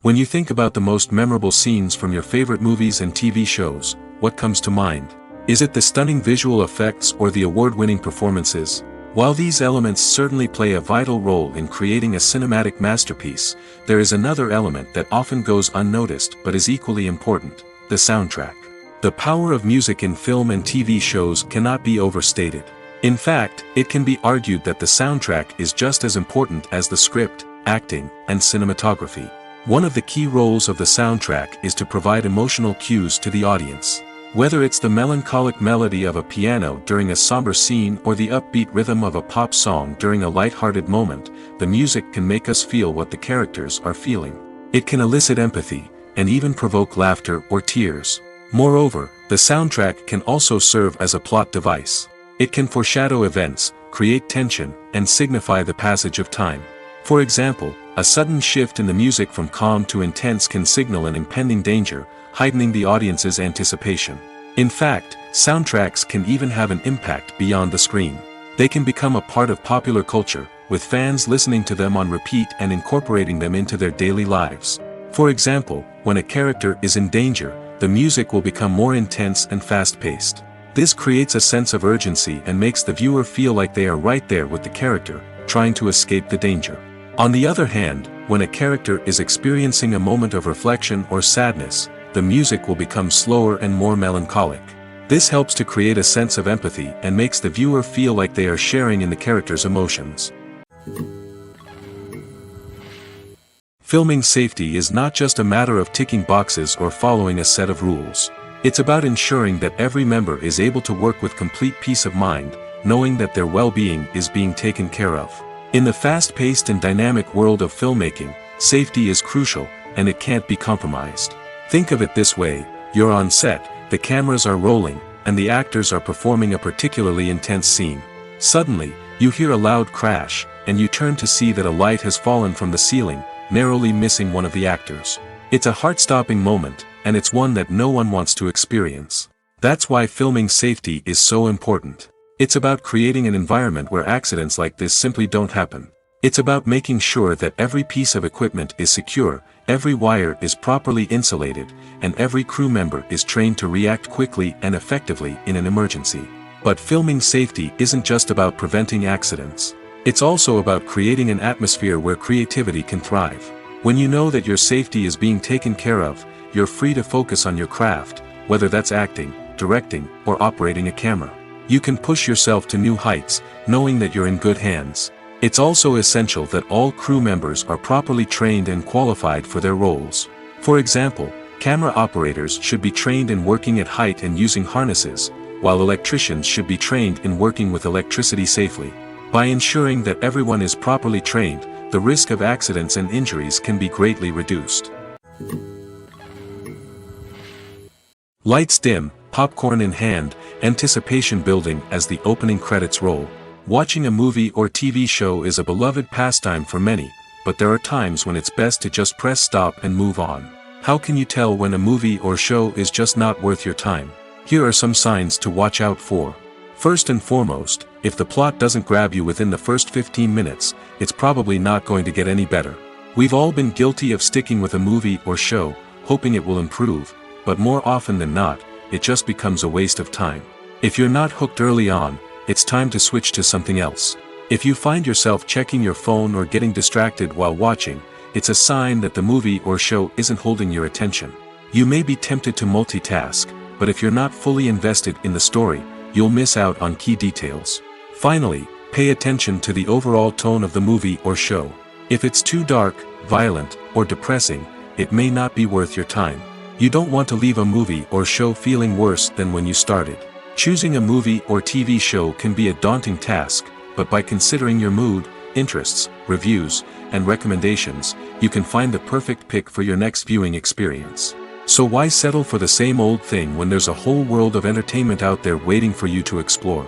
When you think about the most memorable scenes from your favorite movies and TV shows, what comes to mind? Is it the stunning visual effects or the award-winning performances? While these elements certainly play a vital role in creating a cinematic masterpiece, there is another element that often goes unnoticed but is equally important: the soundtrack. The power of music in film and TV shows cannot be overstated. In fact, it can be argued that the soundtrack is just as important as the script, acting, and cinematography. One of the key roles of the soundtrack is to provide emotional cues to the audience. Whether it's the melancholic melody of a piano during a somber scene or the upbeat rhythm of a pop song during a light-hearted moment, the music can make us feel what the characters are feeling. It can elicit empathy, and even provoke laughter or tears. Moreover, the soundtrack can also serve as a plot device. It can foreshadow events, create tension, and signify the passage of time. For example, a sudden shift in the music from calm to intense can signal an impending danger, heightening the audience's anticipation. In fact, soundtracks can even have an impact beyond the screen. They can become a part of popular culture, with fans listening to them on repeat and incorporating them into their daily lives. For example, when a character is in danger, the music will become more intense and fast-paced. This creates a sense of urgency and makes the viewer feel like they are right there with the character, trying to escape the danger. On the other hand, when a character is experiencing a moment of reflection or sadness, the music will become slower and more melancholic. This helps to create a sense of empathy and makes the viewer feel like they are sharing in the character's emotions. Filming safety is not just a matter of ticking boxes or following a set of rules. It's about ensuring that every member is able to work with complete peace of mind, knowing that their well-being is being taken care of. In the fast-paced and dynamic world of filmmaking, safety is crucial, and it can't be compromised. Think of it this way: you're on set, the cameras are rolling, and the actors are performing a particularly intense scene. Suddenly, you hear a loud crash, and you turn to see that a light has fallen from the ceiling, narrowly missing one of the actors. It's a heart-stopping moment, and it's one that no one wants to experience. That's why filming safety is so important. It's about creating an environment where accidents like this simply don't happen. It's about making sure that every piece of equipment is secure, every wire is properly insulated, and every crew member is trained to react quickly and effectively in an emergency. But filming safety isn't just about preventing accidents. It's also about creating an atmosphere where creativity can thrive. When you know that your safety is being taken care of, you're free to focus on your craft, whether that's acting, directing, or operating a camera. You can push yourself to new heights, knowing that you're in good hands. It's also essential that all crew members are properly trained and qualified for their roles. For example, camera operators should be trained in working at height and using harnesses, while electricians should be trained in working with electricity safely. By ensuring that everyone is properly trained, the risk of accidents and injuries can be greatly reduced. Lights dim, popcorn in hand, anticipation building as the opening credits roll. Watching a movie or TV show is a beloved pastime for many, but there are times when it's best to just press stop and move on. How can you tell when a movie or show is just not worth your time? Here are some signs to watch out for. First and foremost, if the plot doesn't grab you within the first 15 minutes, it's probably not going to get any better. We've all been guilty of sticking with a movie or show, hoping it will improve, but more often than not, it just becomes a waste of time. If you're not hooked early on, it's time to switch to something else. If you find yourself checking your phone or getting distracted while watching, it's a sign that the movie or show isn't holding your attention. You may be tempted to multitask, but if you're not fully invested in the story, you'll miss out on key details. Finally, pay attention to the overall tone of the movie or show. If it's too dark, violent, or depressing, it may not be worth your time. You don't want to leave a movie or show feeling worse than when you started. Choosing a movie or TV show can be a daunting task, but by considering your mood, interests, reviews, and recommendations, you can find the perfect pick for your next viewing experience. So why settle for the same old thing when there's a whole world of entertainment out there waiting for you to explore?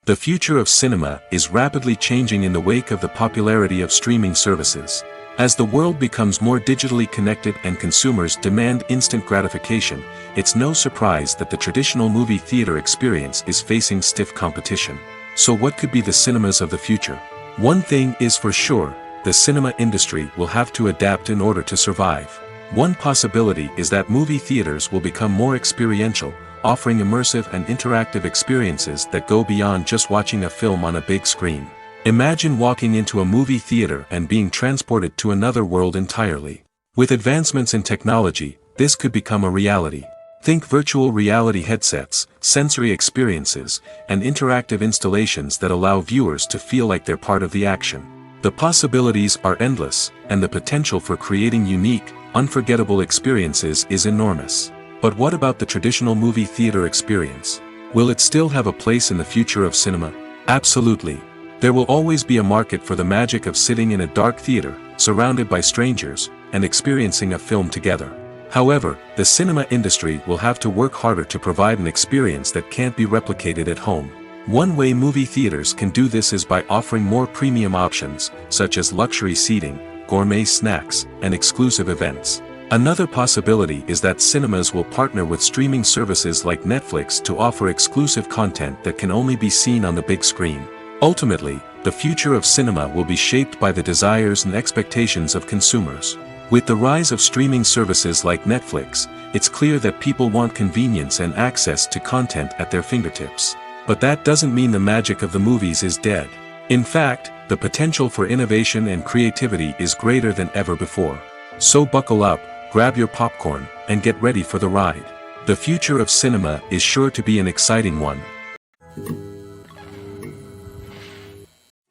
The future of cinema is rapidly changing in the wake of the popularity of streaming services. As the world becomes more digitally connected and consumers demand instant gratification, it's no surprise that the traditional movie theater experience is facing stiff competition. So what could be the cinemas of the future? One thing is for sure, the cinema industry will have to adapt in order to survive. One possibility is that movie theaters will become more experiential, offering immersive and interactive experiences that go beyond just watching a film on a big screen. Imagine walking into a movie theater and being transported to another world entirely. With advancements in technology, this could become a reality. Think virtual reality headsets, sensory experiences, and interactive installations that allow viewers to feel like they're part of the action. The possibilities are endless, and the potential for creating unique, unforgettable experiences is enormous. But what about the traditional movie theater experience? Will it still have a place in the future of cinema? Absolutely. There will always be a market for the magic of sitting in a dark theater, surrounded by strangers, and experiencing a film together. However, the cinema industry will have to work harder to provide an experience that can't be replicated at home. One way movie theaters can do this is by offering more premium options, such as luxury seating, gourmet snacks, and exclusive events. Another possibility is that cinemas will partner with streaming services like Netflix to offer exclusive content that can only be seen on the big screen. Ultimately, the future of cinema will be shaped by the desires and expectations of consumers. With the rise of streaming services like Netflix, it's clear that people want convenience and access to content at their fingertips. But that doesn't mean the magic of the movies is dead. In fact, the potential for innovation and creativity is greater than ever before. So buckle up, grab your popcorn, and get ready for the ride. The future of cinema is sure to be an exciting one.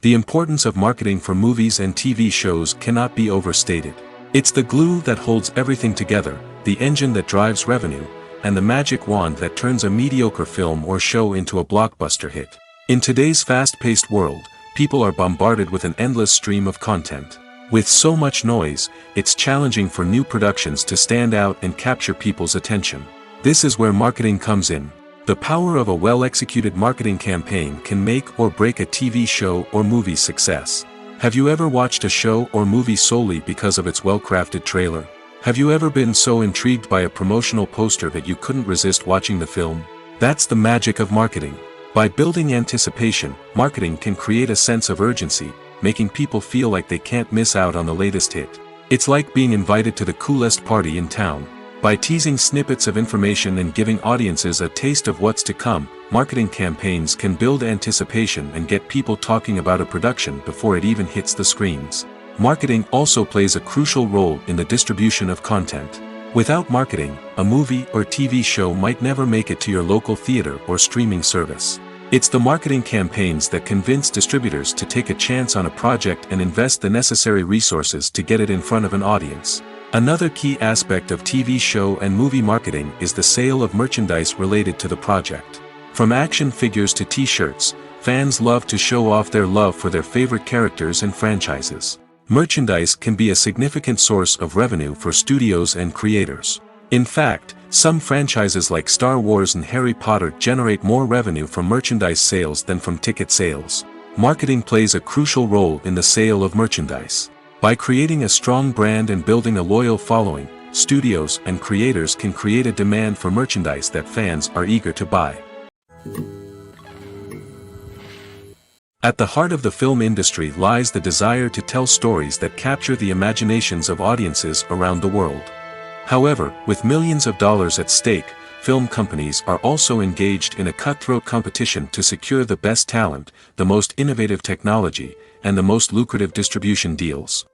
The importance of marketing for movies and TV shows cannot be overstated. It's the glue that holds everything together, the engine that drives revenue, and the magic wand that turns a mediocre film or show into a blockbuster hit. In today's fast-paced world, people are bombarded with an endless stream of content. With so much noise, it's challenging for new productions to stand out and capture people's attention. This is where marketing comes in. The power of a well-executed marketing campaign can make or break a TV show or movie's success. Have you ever watched a show or movie solely because of its well-crafted trailer? Have you ever been so intrigued by a promotional poster that you couldn't resist watching the film? That's the magic of marketing. By building anticipation, marketing can create a sense of urgency, making people feel like they can't miss out on the latest hit. It's like being invited to the coolest party in town. By teasing snippets of information and giving audiences a taste of what's to come, marketing campaigns can build anticipation and get people talking about a production before it even hits the screens. Marketing also plays a crucial role in the distribution of content. Without marketing, a movie or TV show might never make it to your local theater or streaming service. It's the marketing campaigns that convince distributors to take a chance on a project and invest the necessary resources to get it in front of an audience. Another key aspect of TV show and movie marketing is the sale of merchandise related to the project. From action figures to t-shirts, fans love to show off their love for their favorite characters and franchises. Merchandise can be a significant source of revenue for studios and creators. In fact, some franchises like Star Wars and Harry Potter generate more revenue from merchandise sales than from ticket sales. Marketing plays a crucial role in the sale of merchandise. By creating a strong brand and building a loyal following, studios and creators can create a demand for merchandise that fans are eager to buy. At the heart of the film industry lies the desire to tell stories that capture the imaginations of audiences around the world. However, with millions of dollars at stake, film companies are also engaged in a cutthroat competition to secure the best talent, the most innovative technology, and the most lucrative distribution deals.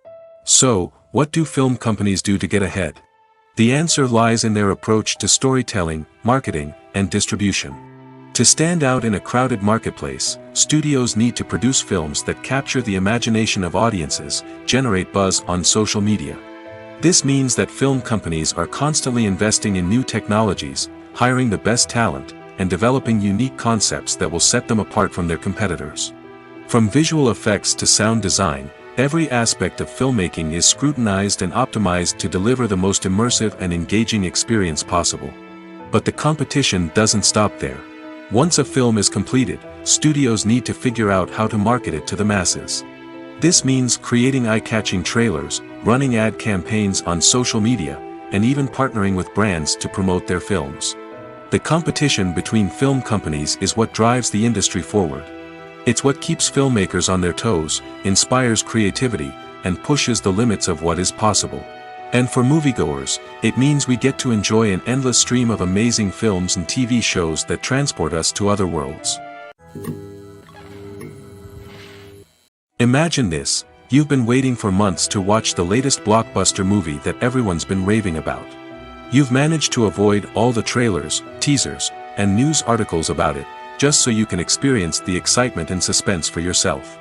So, what do film companies do to get ahead? The answer lies in their approach to storytelling, marketing, and distribution. To stand out in a crowded marketplace, studios need to produce films that capture the imagination of audiences, generate buzz on social media, This means that film companies are constantly investing in new technologies, hiring the best talent, and developing unique concepts that will set them apart from their competitors. From visual effects to sound design, every aspect of filmmaking is scrutinized and optimized to deliver the most immersive and engaging experience possible. But the competition doesn't stop there. Once a film is completed, studios need to figure out how to market it to the masses. This means creating eye-catching trailers, running ad campaigns on social media, and even partnering with brands to promote their films. The competition between film companies is what drives the industry forward. It's what keeps filmmakers on their toes, inspires creativity, and pushes the limits of what is possible. And for moviegoers, it means we get to enjoy an endless stream of amazing films and TV shows that transport us to other worlds. Imagine this: you've been waiting for months to watch the latest blockbuster movie that everyone's been raving about. You've managed to avoid all the trailers, teasers, and news articles about it, just so you can experience the excitement and suspense for yourself.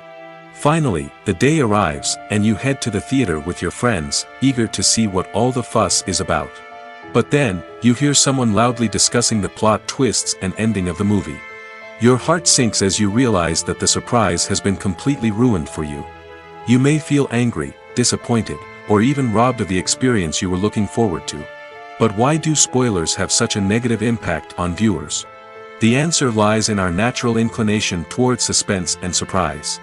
Finally, the day arrives, and you head to the theater with your friends, eager to see what all the fuss is about. But then, you hear someone loudly discussing the plot twists and ending of the movie. Your heart sinks as you realize that the surprise has been completely ruined for you. You may feel angry, disappointed, or even robbed of the experience you were looking forward to. But why do spoilers have such a negative impact on viewers? The answer lies in our natural inclination towards suspense and surprise.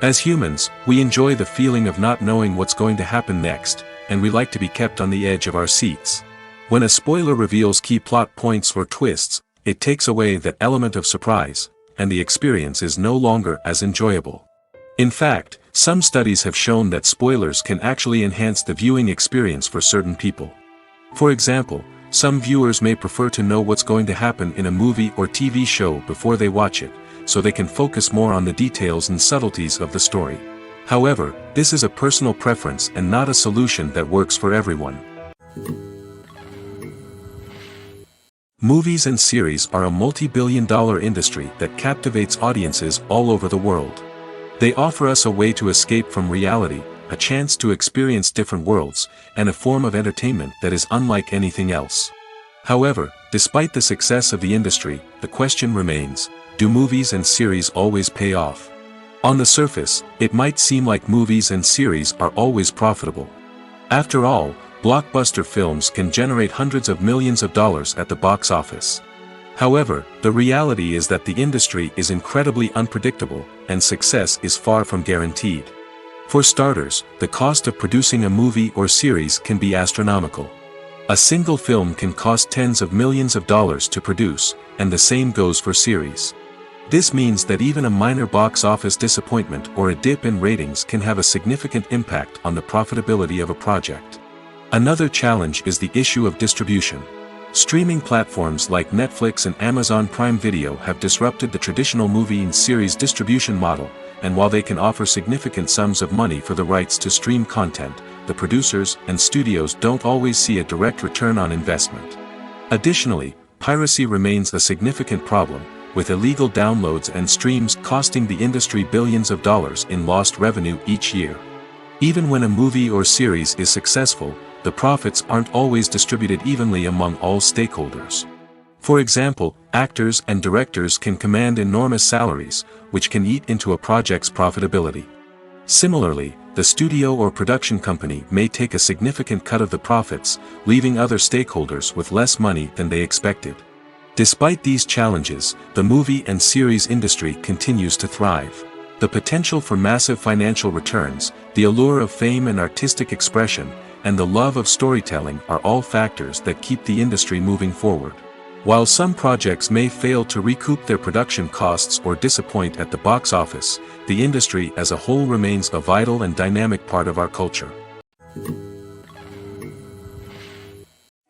As humans, we enjoy the feeling of not knowing what's going to happen next, and we like to be kept on the edge of our seats. When a spoiler reveals key plot points or twists, it takes away that element of surprise, and the experience is no longer as enjoyable. In fact, some studies have shown that spoilers can actually enhance the viewing experience for certain people. For example, some viewers may prefer to know what's going to happen in a movie or TV show before they watch it, so they can focus more on the details and subtleties of the story. However, this is a personal preference and not a solution that works for everyone. Movies and series are a multi-billion-dollar industry that captivates audiences all over the world. They offer us a way to escape from reality, a chance to experience different worlds, and a form of entertainment that is unlike anything else. However, despite the success of the industry, the question remains: do movies and series always pay off? On the surface, it might seem like movies and series are always profitable. After all, blockbuster films can generate hundreds of millions of dollars at the box office. However, the reality is that the industry is incredibly unpredictable, and success is far from guaranteed. For starters, the cost of producing a movie or series can be astronomical. A single film can cost tens of millions of dollars to produce, and the same goes for series. This means that even a minor box office disappointment or a dip in ratings can have a significant impact on the profitability of a project. Another challenge is the issue of distribution. Streaming platforms like Netflix and Amazon Prime Video have disrupted the traditional movie and series distribution model, and while they can offer significant sums of money for the rights to stream content, the producers and studios don't always see a direct return on investment. Additionally, piracy remains a significant problem, with illegal downloads and streams costing the industry billions of dollars in lost revenue each year. Even when a movie or series is successful, the profits aren't always distributed evenly among all stakeholders. For example, actors and directors can command enormous salaries, which can eat into a project's profitability. Similarly, the studio or production company may take a significant cut of the profits, leaving other stakeholders with less money than they expected. Despite these challenges, the movie and series industry continues to thrive. The potential for massive financial returns, the allure of fame and artistic expression, and the love of storytelling are all factors that keep the industry moving forward. While some projects may fail to recoup their production costs or disappoint at the box office, the industry as a whole remains a vital and dynamic part of our culture.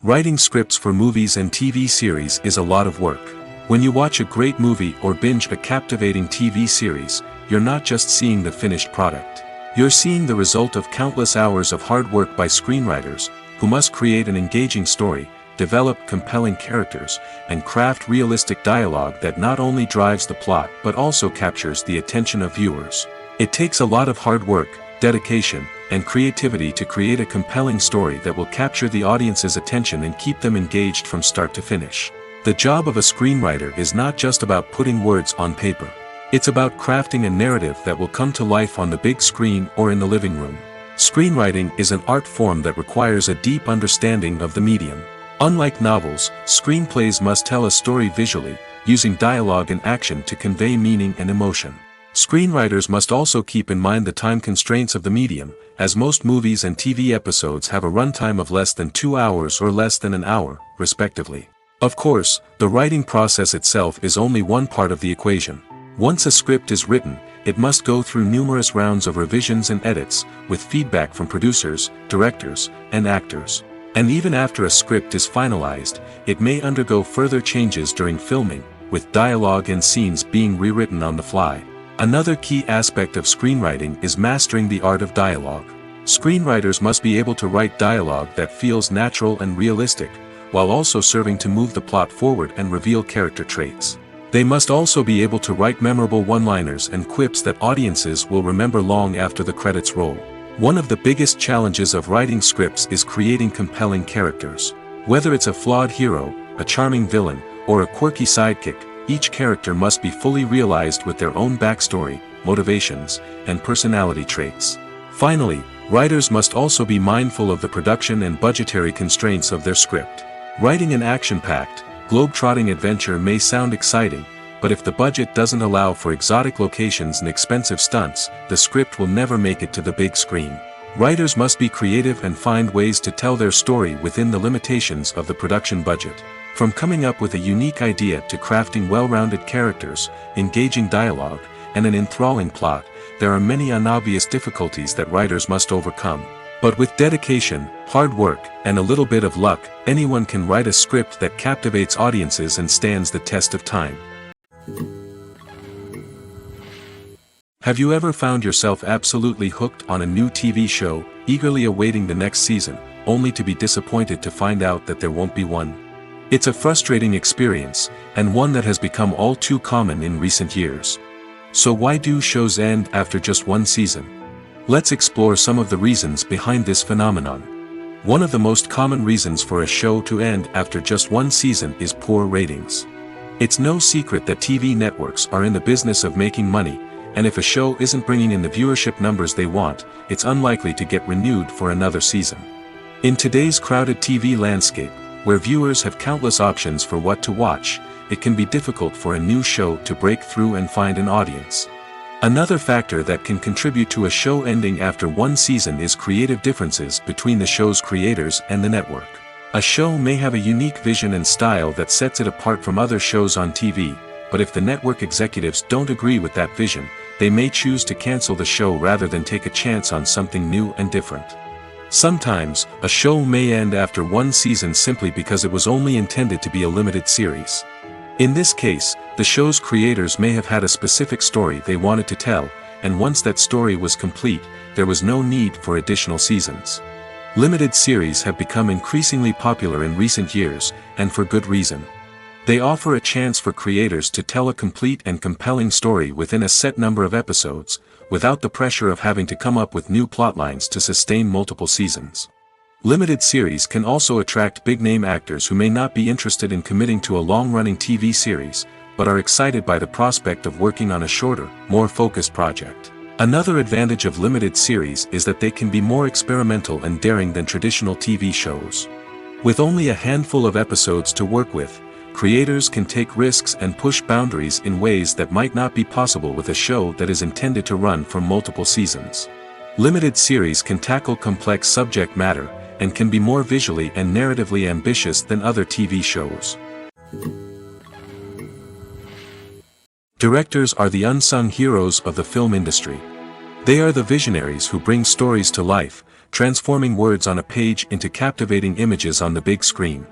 Writing scripts for movies and TV series is a lot of work. When you watch a great movie or binge a captivating TV series, you're not just seeing the finished product. You're seeing the result of countless hours of hard work by screenwriters, who must create an engaging story, develop compelling characters, and craft realistic dialogue that not only drives the plot but also captures the attention of viewers. It takes a lot of hard work, dedication, and creativity to create a compelling story that will capture the audience's attention and keep them engaged from start to finish. The job of a screenwriter is not just about putting words on paper. It's about crafting a narrative that will come to life on the big screen or in the living room. Screenwriting is an art form that requires a deep understanding of the medium. Unlike novels, screenplays must tell a story visually, using dialogue and action to convey meaning and emotion. Screenwriters must also keep in mind the time constraints of the medium, as most movies and TV episodes have a runtime of less than 2 hours or less than an hour, respectively. Of course, the writing process itself is only one part of the equation. Once a script is written, it must go through numerous rounds of revisions and edits, with feedback from producers, directors, and actors. And even after a script is finalized, it may undergo further changes during filming, with dialogue and scenes being rewritten on the fly. Another key aspect of screenwriting is mastering the art of dialogue. Screenwriters must be able to write dialogue that feels natural and realistic, while also serving to move the plot forward and reveal character traits. They must also be able to write memorable one-liners and quips that audiences will remember long after the credits roll. One of the biggest challenges of writing scripts is creating compelling characters. Whether it's a flawed hero, a charming villain, or a quirky sidekick, each character must be fully realized with their own backstory, motivations, and personality traits. Finally, writers must also be mindful of the production and budgetary constraints of their script. Writing an action-packed, globe-trotting adventure may sound exciting, but if the budget doesn't allow for exotic locations and expensive stunts, the script will never make it to the big screen. Writers must be creative and find ways to tell their story within the limitations of the production budget. From coming up with a unique idea to crafting well-rounded characters, engaging dialogue, and an enthralling plot, there are many unobvious difficulties that writers must overcome. But with dedication, hard work, and a little bit of luck, anyone can write a script that captivates audiences and stands the test of time. Have you ever found yourself absolutely hooked on a new TV show, eagerly awaiting the next season, only to be disappointed to find out that there won't be one? It's a frustrating experience, and one that has become all too common in recent years. So why do shows end after just one season? Let's explore some of the reasons behind this phenomenon. One of the most common reasons for a show to end after just one season is poor ratings. It's no secret that TV networks are in the business of making money, and if a show isn't bringing in the viewership numbers they want, it's unlikely to get renewed for another season. In today's crowded TV landscape, where viewers have countless options for what to watch, it can be difficult for a new show to break through and find an audience. Another factor that can contribute to a show ending after one season is creative differences between the show's creators and the network. A show may have a unique vision and style that sets it apart from other shows on TV, but if the network executives don't agree with that vision, they may choose to cancel the show rather than take a chance on something new and different. Sometimes, a show may end after one season simply because it was only intended to be a limited series. In this case, the show's creators may have had a specific story they wanted to tell, and once that story was complete, there was no need for additional seasons. Limited series have become increasingly popular in recent years, and for good reason. They offer a chance for creators to tell a complete and compelling story within a set number of episodes, without the pressure of having to come up with new plotlines to sustain multiple seasons. Limited series can also attract big-name actors who may not be interested in committing to a long-running TV series, but are excited by the prospect of working on a shorter, more focused project. Another advantage of limited series is that they can be more experimental and daring than traditional TV shows. With only a handful of episodes to work with, creators can take risks and push boundaries in ways that might not be possible with a show that is intended to run for multiple seasons. Limited series can tackle complex subject matter, and can be more visually and narratively ambitious than other TV shows. Directors are the unsung heroes of the film industry. They are the visionaries who bring stories to life, transforming words on a page into captivating images on the big screen.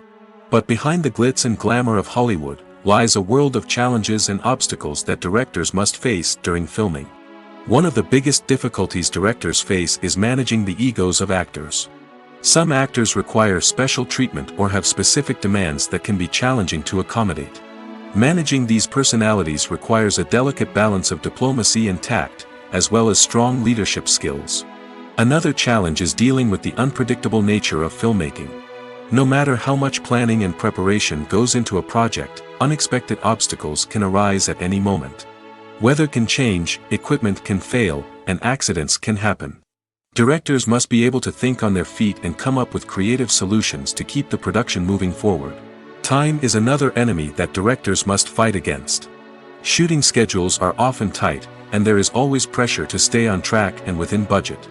But behind the glitz and glamour of Hollywood, lies a world of challenges and obstacles that directors must face during filming. One of the biggest difficulties directors face is managing the egos of actors. Some actors require special treatment or have specific demands that can be challenging to accommodate. Managing these personalities requires a delicate balance of diplomacy and tact, as well as strong leadership skills. Another challenge is dealing with the unpredictable nature of filmmaking. No matter how much planning and preparation goes into a project, unexpected obstacles can arise at any moment. Weather can change, equipment can fail, and accidents can happen. Directors must be able to think on their feet and come up with creative solutions to keep the production moving forward. Time is another enemy that directors must fight against. Shooting schedules are often tight, and there is always pressure to stay on track and within budget.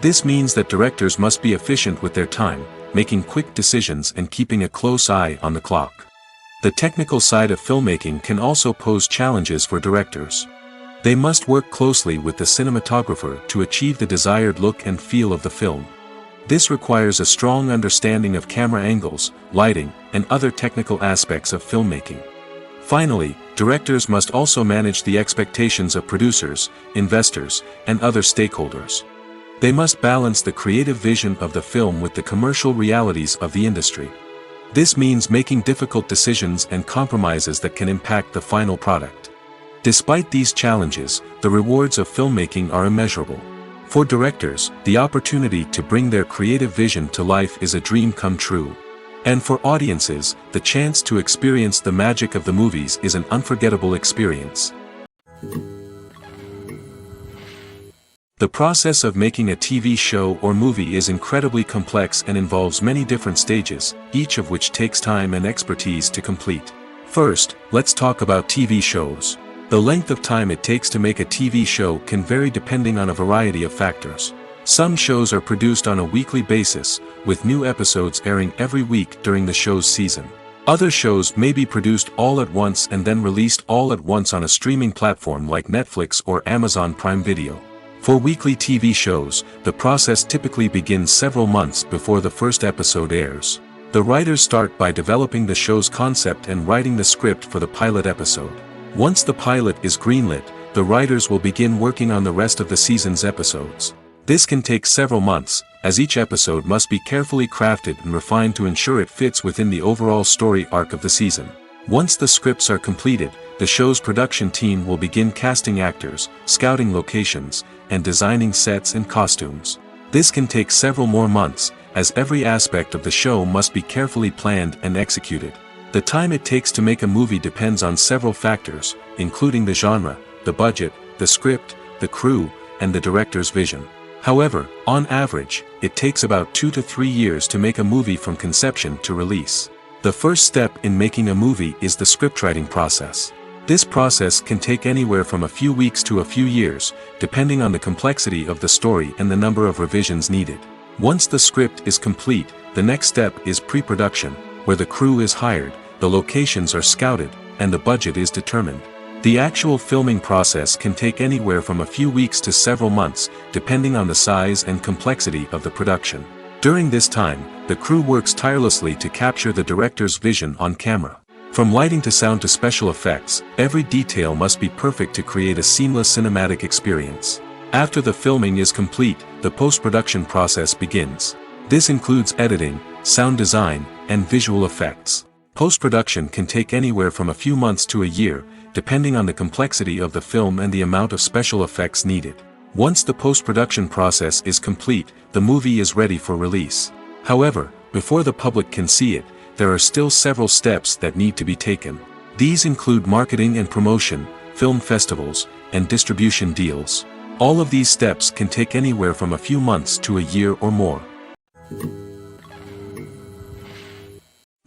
This means that directors must be efficient with their time, making quick decisions and keeping a close eye on the clock. The technical side of filmmaking can also pose challenges for directors. They must work closely with the cinematographer to achieve the desired look and feel of the film. This requires a strong understanding of camera angles, lighting, and other technical aspects of filmmaking. Finally, directors must also manage the expectations of producers, investors, and other stakeholders. They must balance the creative vision of the film with the commercial realities of the industry. This means making difficult decisions and compromises that can impact the final product. Despite these challenges, the rewards of filmmaking are immeasurable. For directors, the opportunity to bring their creative vision to life is a dream come true. And for audiences, the chance to experience the magic of the movies is an unforgettable experience. The process of making a TV show or movie is incredibly complex and involves many different stages, each of which takes time and expertise to complete. First, let's talk about TV shows. The length of time it takes to make a TV show can vary depending on a variety of factors. Some shows are produced on a weekly basis, with new episodes airing every week during the show's season. Other shows may be produced all at once and then released all at once on a streaming platform like Netflix or Amazon Prime Video. For weekly TV shows, the process typically begins several months before the first episode airs. The writers start by developing the show's concept and writing the script for the pilot episode. Once the pilot is greenlit, the writers will begin working on the rest of the season's episodes. This can take several months, as each episode must be carefully crafted and refined to ensure it fits within the overall story arc of the season. Once the scripts are completed, the show's production team will begin casting actors, scouting locations, and designing sets and costumes. This can take several more months, as every aspect of the show must be carefully planned and executed. The time it takes to make a movie depends on several factors, including the genre, the budget, the script, the crew, and the director's vision. However, on average, it takes about 2 to 3 years to make a movie from conception to release. The first step in making a movie is the scriptwriting process. This process can take anywhere from a few weeks to a few years, depending on the complexity of the story and the number of revisions needed. Once the script is complete, the next step is pre-production, where the crew is hired, the locations are scouted, and the budget is determined. The actual filming process can take anywhere from a few weeks to several months, depending on the size and complexity of the production. During this time, the crew works tirelessly to capture the director's vision on camera. From lighting to sound to special effects, every detail must be perfect to create a seamless cinematic experience. After the filming is complete, the post-production process begins. This includes editing, sound design, and visual effects. Post-production can take anywhere from a few months to a year, depending on the complexity of the film and the amount of special effects needed. Once the post-production process is complete, the movie is ready for release. However, before the public can see it, there are still several steps that need to be taken. These include marketing and promotion, film festivals, and distribution deals. All of these steps can take anywhere from a few months to a year or more.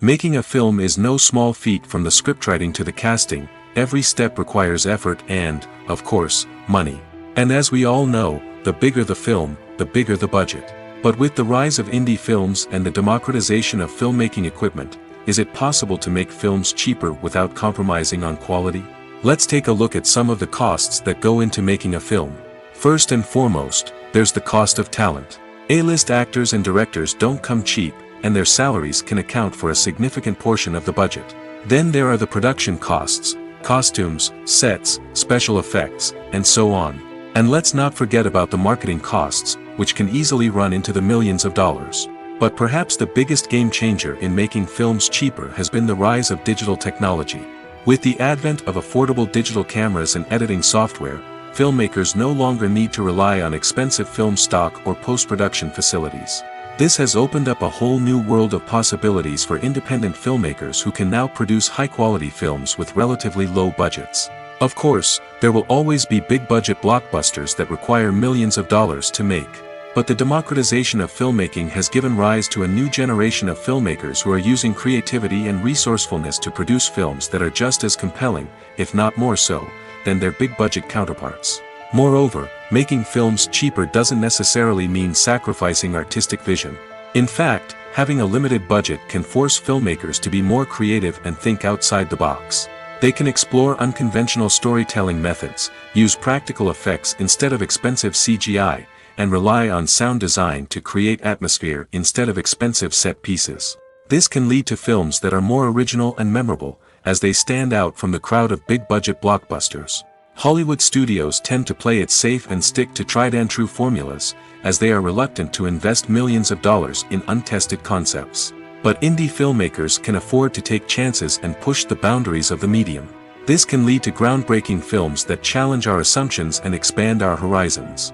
Making a film is no small feat. From the scriptwriting to the casting, every step requires effort and, of course, money. And as we all know, the bigger the film, the bigger the budget. But with the rise of indie films and the democratization of filmmaking equipment, is it possible to make films cheaper without compromising on quality? Let's take a look at some of the costs that go into making a film. First and foremost, there's the cost of talent. A-list actors and directors don't come cheap, and their salaries can account for a significant portion of the budget. Then there are the production costs, costumes, sets, special effects, and so on. And let's not forget about the marketing costs, which can easily run into the millions of dollars. But perhaps the biggest game changer in making films cheaper has been the rise of digital technology. With the advent of affordable digital cameras and editing software, filmmakers no longer need to rely on expensive film stock or post-production facilities. This has opened up a whole new world of possibilities for independent filmmakers who can now produce high-quality films with relatively low budgets. Of course, there will always be big-budget blockbusters that require millions of dollars to make. But the democratization of filmmaking has given rise to a new generation of filmmakers who are using creativity and resourcefulness to produce films that are just as compelling, if not more so, than their big-budget counterparts. Moreover, making films cheaper doesn't necessarily mean sacrificing artistic vision. In fact, having a limited budget can force filmmakers to be more creative and think outside the box. They can explore unconventional storytelling methods, use practical effects instead of expensive CGI, and rely on sound design to create atmosphere instead of expensive set pieces. This can lead to films that are more original and memorable, as they stand out from the crowd of big-budget blockbusters. Hollywood studios tend to play it safe and stick to tried-and-true formulas, as they are reluctant to invest millions of dollars in untested concepts. But indie filmmakers can afford to take chances and push the boundaries of the medium. This can lead to groundbreaking films that challenge our assumptions and expand our horizons.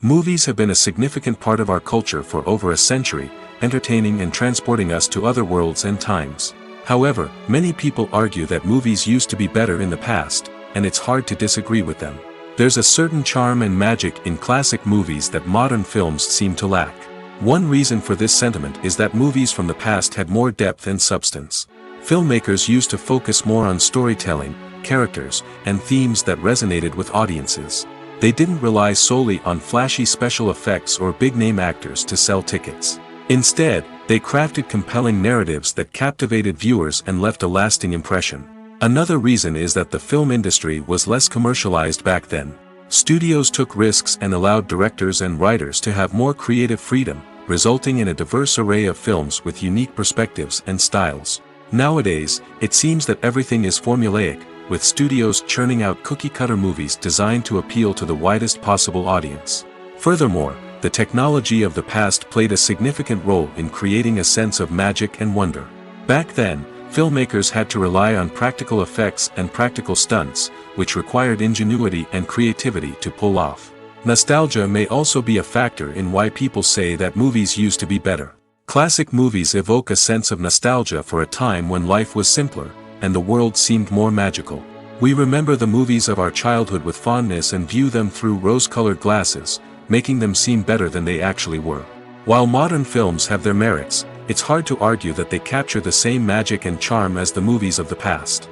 Movies have been a significant part of our culture for over a century, entertaining and transporting us to other worlds and times. However, many people argue that movies used to be better in the past, and it's hard to disagree with them. There's a certain charm and magic in classic movies that modern films seem to lack. One reason for this sentiment is that movies from the past had more depth and substance. Filmmakers used to focus more on storytelling, characters, and themes that resonated with audiences. They didn't rely solely on flashy special effects or big-name actors to sell tickets. Instead, they crafted compelling narratives that captivated viewers and left a lasting impression. Another reason is that the film industry was less commercialized back then. Studios took risks and allowed directors and writers to have more creative freedom, resulting in a diverse array of films with unique perspectives and styles. Nowadays, it seems that everything is formulaic, with studios churning out cookie-cutter movies designed to appeal to the widest possible audience. Furthermore, the technology of the past played a significant role in creating a sense of magic and wonder. Back then, filmmakers had to rely on practical effects and practical stunts, which required ingenuity and creativity to pull off. Nostalgia may also be a factor in why people say that movies used to be better. Classic movies evoke a sense of nostalgia for a time when life was simpler, and the world seemed more magical. We remember the movies of our childhood with fondness and view them through rose-colored glasses, making them seem better than they actually were. While modern films have their merits, it's hard to argue that they capture the same magic and charm as the movies of the past.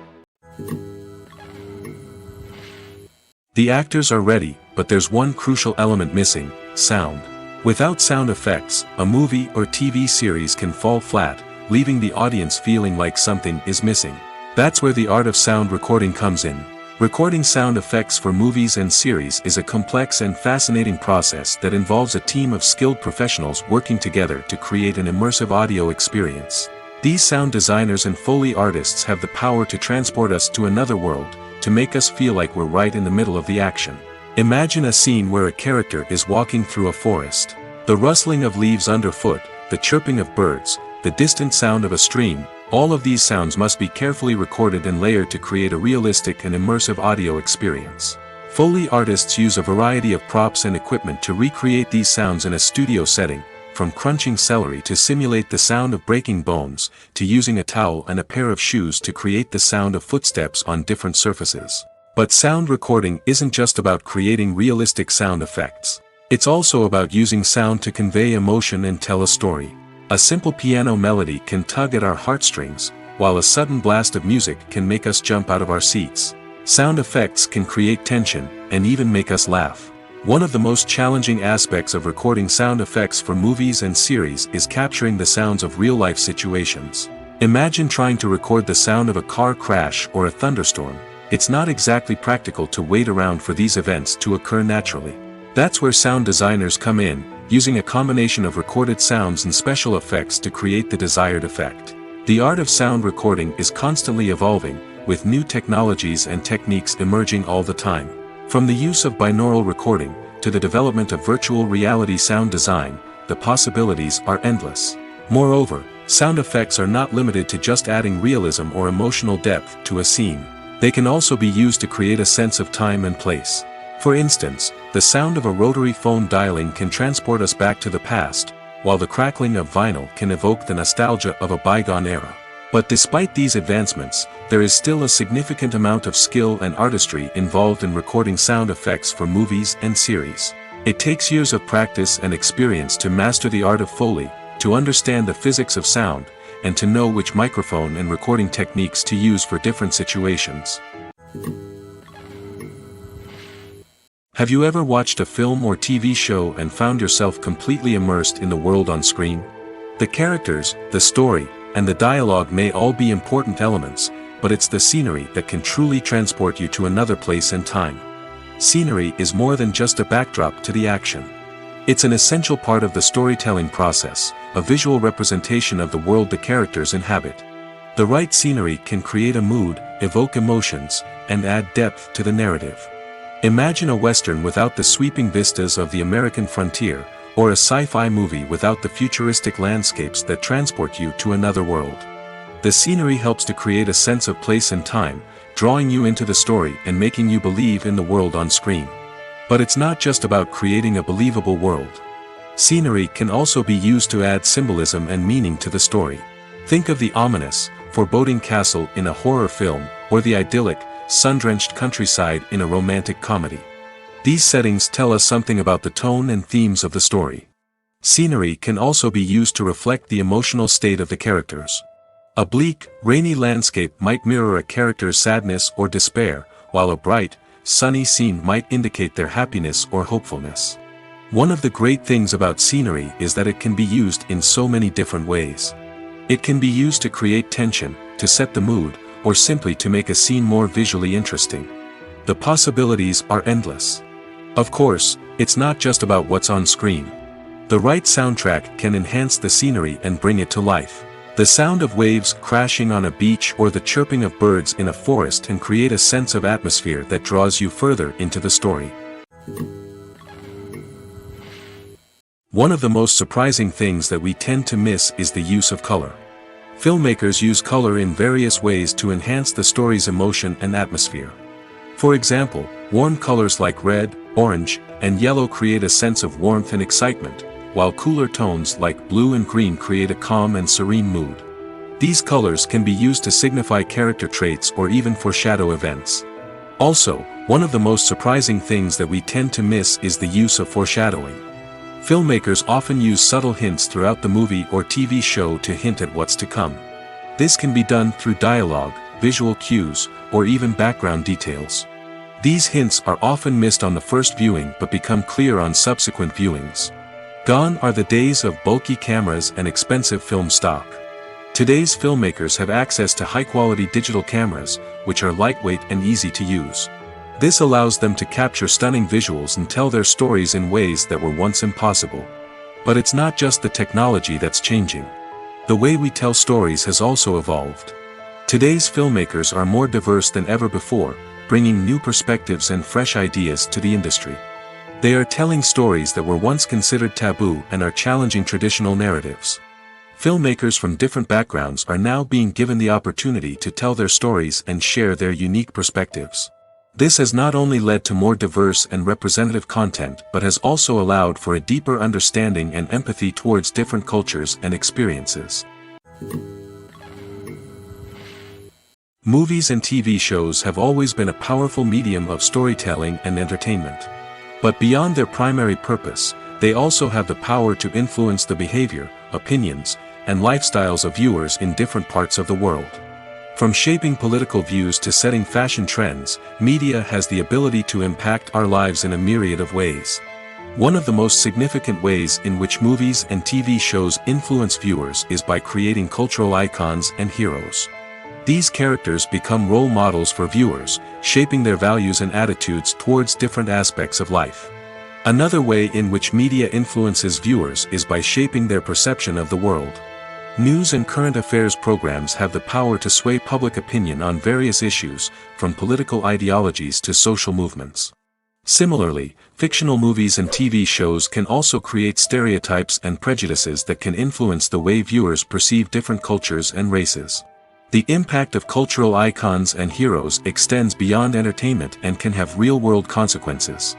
The actors are ready, but there's one crucial element missing: sound. Without sound effects, a movie or TV series can fall flat, leaving the audience feeling like something is missing. That's where the art of sound recording comes in. Recording sound effects for movies and series is a complex and fascinating process that involves a team of skilled professionals working together to create an immersive audio experience. These sound designers and Foley artists have the power to transport us to another world, to make us feel like we're right in the middle of the action. Imagine a scene where a character is walking through a forest. The rustling of leaves underfoot, the chirping of birds, the distant sound of a stream, all of these sounds must be carefully recorded and layered to create a realistic and immersive audio experience. Foley artists use a variety of props and equipment to recreate these sounds in a studio setting, from crunching celery to simulate the sound of breaking bones, to using a towel and a pair of shoes to create the sound of footsteps on different surfaces. But sound recording isn't just about creating realistic sound effects. It's also about using sound to convey emotion and tell a story. A simple piano melody can tug at our heartstrings, while a sudden blast of music can make us jump out of our seats. Sound effects can create tension, and even make us laugh. One of the most challenging aspects of recording sound effects for movies and series is capturing the sounds of real-life situations. Imagine trying to record the sound of a car crash or a thunderstorm. It's not exactly practical to wait around for these events to occur naturally. That's where sound designers come in, using a combination of recorded sounds and special effects to create the desired effect. The art of sound recording is constantly evolving, with new technologies and techniques emerging all the time. From the use of binaural recording, to the development of virtual reality sound design, the possibilities are endless. Moreover, sound effects are not limited to just adding realism or emotional depth to a scene. They can also be used to create a sense of time and place. For instance, the sound of a rotary phone dialing can transport us back to the past, while the crackling of vinyl can evoke the nostalgia of a bygone era. But despite these advancements, there is still a significant amount of skill and artistry involved in recording sound effects for movies and series. It takes years of practice and experience to master the art of Foley, to understand the physics of sound, and to know which microphone and recording techniques to use for different situations. Have you ever watched a film or TV show and found yourself completely immersed in the world on screen? The characters, the story, and the dialogue may all be important elements, but it's the scenery that can truly transport you to another place and time. Scenery is more than just a backdrop to the action. It's an essential part of the storytelling process, a visual representation of the world the characters inhabit. The right scenery can create a mood, evoke emotions, and add depth to the narrative. Imagine a Western without the sweeping vistas of the American frontier, or a sci-fi movie without the futuristic landscapes that transport you to another world. The scenery helps to create a sense of place and time, drawing you into the story and making you believe in the world on screen. But it's not just about creating a believable world. Scenery can also be used to add symbolism and meaning to the story. Think of the ominous, foreboding castle in a horror film, or the idyllic, sun-drenched countryside in a romantic comedy. These settings tell us something about the tone and themes of the story. Scenery can also be used to reflect the emotional state of the characters. A bleak, rainy landscape might mirror a character's sadness or despair, while a bright, sunny scene might indicate their happiness or hopefulness. One of the great things about scenery is that it can be used in so many different ways. It can be used to create tension, to set the mood, or simply to make a scene more visually interesting. The possibilities are endless. Of course, it's not just about what's on screen. The right soundtrack can enhance the scenery and bring it to life. The sound of waves crashing on a beach or the chirping of birds in a forest can create a sense of atmosphere that draws you further into the story. One of the most surprising things that we tend to miss is the use of color. Filmmakers use color in various ways to enhance the story's emotion and atmosphere. For example, warm colors like red, orange, and yellow create a sense of warmth and excitement, while cooler tones like blue and green create a calm and serene mood. These colors can be used to signify character traits or even foreshadow events. Also, one of the most surprising things that we tend to miss is the use of foreshadowing. Filmmakers often use subtle hints throughout the movie or TV show to hint at what's to come. This can be done through dialogue, visual cues, or even background details. These hints are often missed on the first viewing but become clear on subsequent viewings. Gone are the days of bulky cameras and expensive film stock. Today's filmmakers have access to high-quality digital cameras, which are lightweight and easy to use. This allows them to capture stunning visuals and tell their stories in ways that were once impossible. But it's not just the technology that's changing. The way we tell stories has also evolved. Today's filmmakers are more diverse than ever before, bringing new perspectives and fresh ideas to the industry. They are telling stories that were once considered taboo and are challenging traditional narratives. Filmmakers from different backgrounds are now being given the opportunity to tell their stories and share their unique perspectives. This has not only led to more diverse and representative content but has also allowed for a deeper understanding and empathy towards different cultures and experiences. Movies and TV shows have always been a powerful medium of storytelling and entertainment. But beyond their primary purpose, they also have the power to influence the behavior, opinions, and lifestyles of viewers in different parts of the world. From shaping political views to setting fashion trends, media has the ability to impact our lives in a myriad of ways. One of the most significant ways in which movies and TV shows influence viewers is by creating cultural icons and heroes. These characters become role models for viewers, shaping their values and attitudes towards different aspects of life. Another way in which media influences viewers is by shaping their perception of the world. News and current affairs programs have the power to sway public opinion on various issues, from political ideologies to social movements. Similarly, fictional movies and TV shows can also create stereotypes and prejudices that can influence the way viewers perceive different cultures and races. The impact of cultural icons and heroes extends beyond entertainment and can have real-world consequences.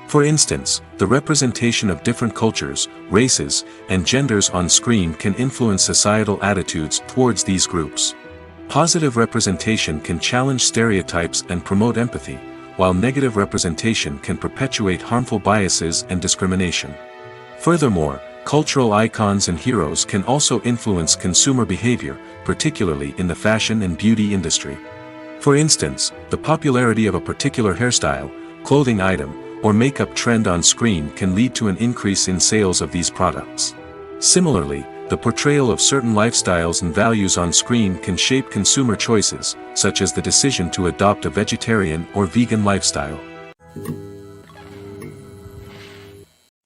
For instance, the representation of different cultures, races, and genders on screen can influence societal attitudes towards these groups. Positive representation can challenge stereotypes and promote empathy, while negative representation can perpetuate harmful biases and discrimination. Furthermore, cultural icons and heroes can also influence consumer behavior, particularly in the fashion and beauty industry. For instance, the popularity of a particular hairstyle, clothing item, or makeup trend on screen can lead to an increase in sales of these products. Similarly, the portrayal of certain lifestyles and values on screen can shape consumer choices, such as the decision to adopt a vegetarian or vegan lifestyle.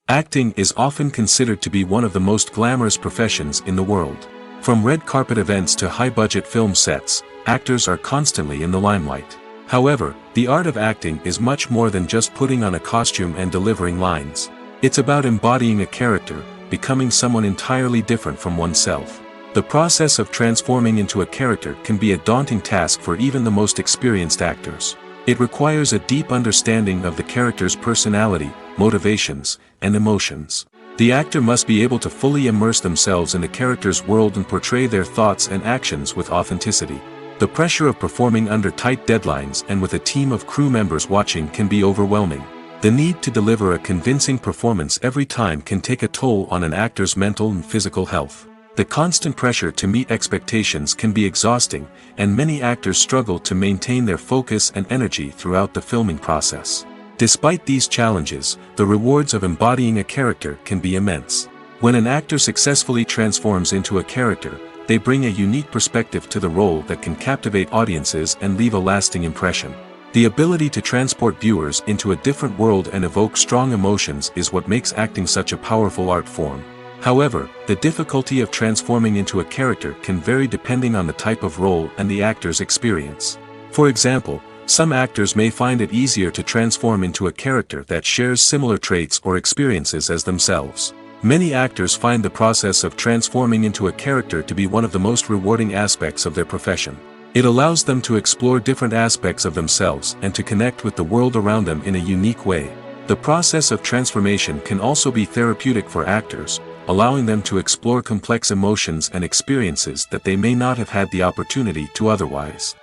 Acting is often considered to be one of the most glamorous professions in the world. From red carpet events to high-budget film sets, actors are constantly in the limelight. However, the art of acting is much more than just putting on a costume and delivering lines. It's about embodying a character, becoming someone entirely different from oneself. The process of transforming into a character can be a daunting task for even the most experienced actors. It requires a deep understanding of the character's personality, motivations, and emotions. The actor must be able to fully immerse themselves in the character's world and portray their thoughts and actions with authenticity. The pressure of performing under tight deadlines and with a team of crew members watching can be overwhelming. The need to deliver a convincing performance every time can take a toll on an actor's mental and physical health. The constant pressure to meet expectations can be exhausting, and many actors struggle to maintain their focus and energy throughout the filming process. Despite these challenges, the rewards of embodying a character can be immense. When an actor successfully transforms into a character, they bring a unique perspective to the role that can captivate audiences and leave a lasting impression. The ability to transport viewers into a different world and evoke strong emotions is what makes acting such a powerful art form. However, the difficulty of transforming into a character can vary depending on the type of role and the actor's experience. For example, some actors may find it easier to transform into a character that shares similar traits or experiences as themselves. Many actors find the process of transforming into a character to be one of the most rewarding aspects of their profession. It allows them to explore different aspects of themselves and to connect with the world around them in a unique way. The process of transformation can also be therapeutic for actors, allowing them to explore complex emotions and experiences that they may not have had the opportunity to otherwise.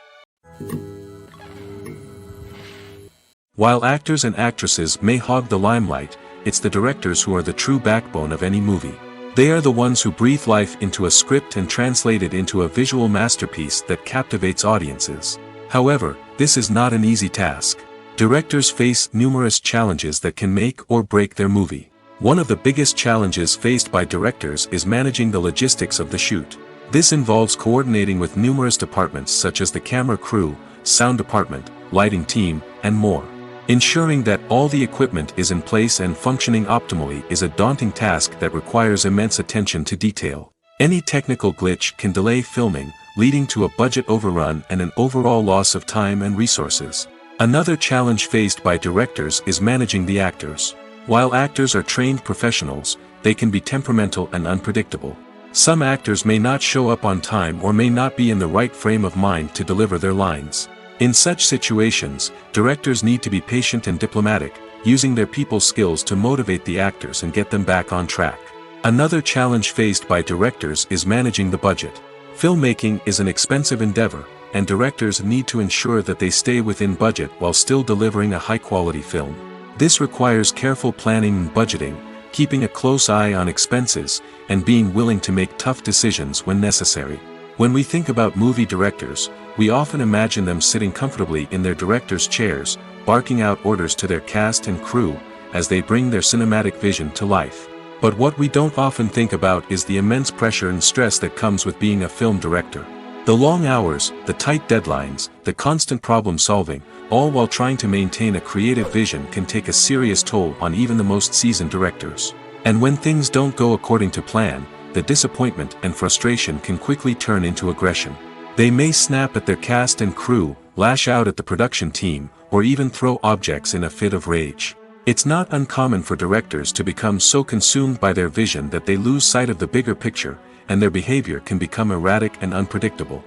While actors and actresses may hog the limelight, it's the directors who are the true backbone of any movie. They are the ones who breathe life into a script and translate it into a visual masterpiece that captivates audiences. However, this is not an easy task. Directors face numerous challenges that can make or break their movie. One of the biggest challenges faced by directors is managing the logistics of the shoot. This involves coordinating with numerous departments such as the camera crew, sound department, lighting team, and more. Ensuring that all the equipment is in place and functioning optimally is a daunting task that requires immense attention to detail. Any technical glitch can delay filming, leading to a budget overrun and an overall loss of time and resources. Another challenge faced by directors is managing the actors. While actors are trained professionals, they can be temperamental and unpredictable. Some actors may not show up on time or may not be in the right frame of mind to deliver their lines. In such situations, directors need to be patient and diplomatic, using their people skills to motivate the actors and get them back on track. Another challenge faced by directors is managing the budget. Filmmaking is an expensive endeavor, and directors need to ensure that they stay within budget while still delivering a high-quality film. This requires careful planning and budgeting, keeping a close eye on expenses, and being willing to make tough decisions when necessary. When we think about movie directors, we often imagine them sitting comfortably in their director's chairs, barking out orders to their cast and crew, as they bring their cinematic vision to life. But what we don't often think about is the immense pressure and stress that comes with being a film director. The long hours, the tight deadlines, the constant problem solving, all while trying to maintain a creative vision can take a serious toll on even the most seasoned directors. And when things don't go according to plan, the disappointment and frustration can quickly turn into aggression. They may snap at their cast and crew, lash out at the production team, or even throw objects in a fit of rage. It's not uncommon for directors to become so consumed by their vision that they lose sight of the bigger picture, and their behavior can become erratic and unpredictable.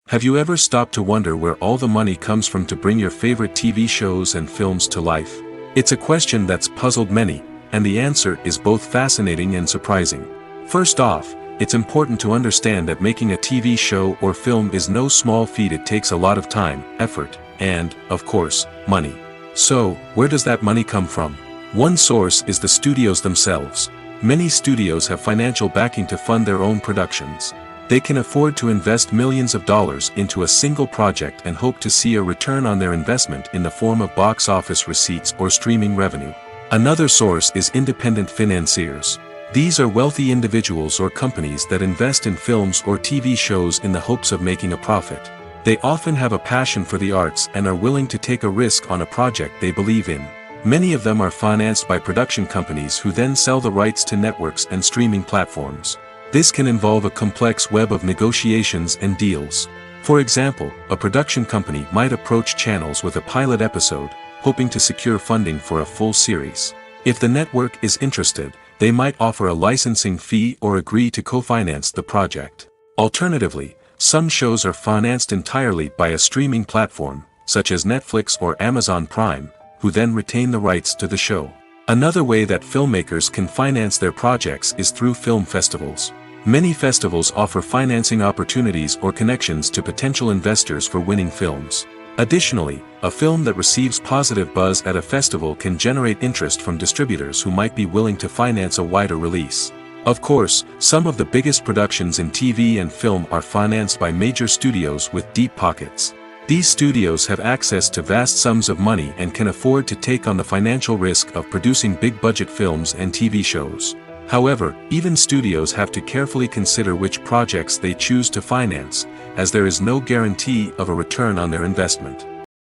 Have you ever stopped to wonder where all the money comes from to bring your favorite TV shows and films to life? It's a question that's puzzled many, and the answer is both fascinating and surprising. First off, it's important to understand that making a TV show or film is no small feat. It takes a lot of time, effort, and, of course, money. So, where does that money come from? One source is the studios themselves. Many studios have financial backing to fund their own productions. They can afford to invest millions of dollars into a single project and hope to see a return on their investment in the form of box office receipts or streaming revenue. Another source is independent financiers. These are wealthy individuals or companies that invest in films or TV shows in the hopes of making a profit. They often have a passion for the arts and are willing to take a risk on a project they believe in. Many of them are financed by production companies who then sell the rights to networks and streaming platforms. This can involve a complex web of negotiations and deals. For example, a production company might approach channels with a pilot episode, hoping to secure funding for a full series. If the network is interested, they might offer a licensing fee or agree to co-finance the project. Alternatively, some shows are financed entirely by a streaming platform, such as Netflix or Amazon Prime, who then retain the rights to the show. Another way that filmmakers can finance their projects is through film festivals. Many festivals offer financing opportunities or connections to potential investors for winning films. Additionally, a film that receives positive buzz at a festival can generate interest from distributors who might be willing to finance a wider release. Of course, some of the biggest productions in TV and film are financed by major studios with deep pockets. These studios have access to vast sums of money and can afford to take on the financial risk of producing big-budget films and TV shows. However, even studios have to carefully consider which projects they choose to finance, as there is no guarantee of a return on their investment.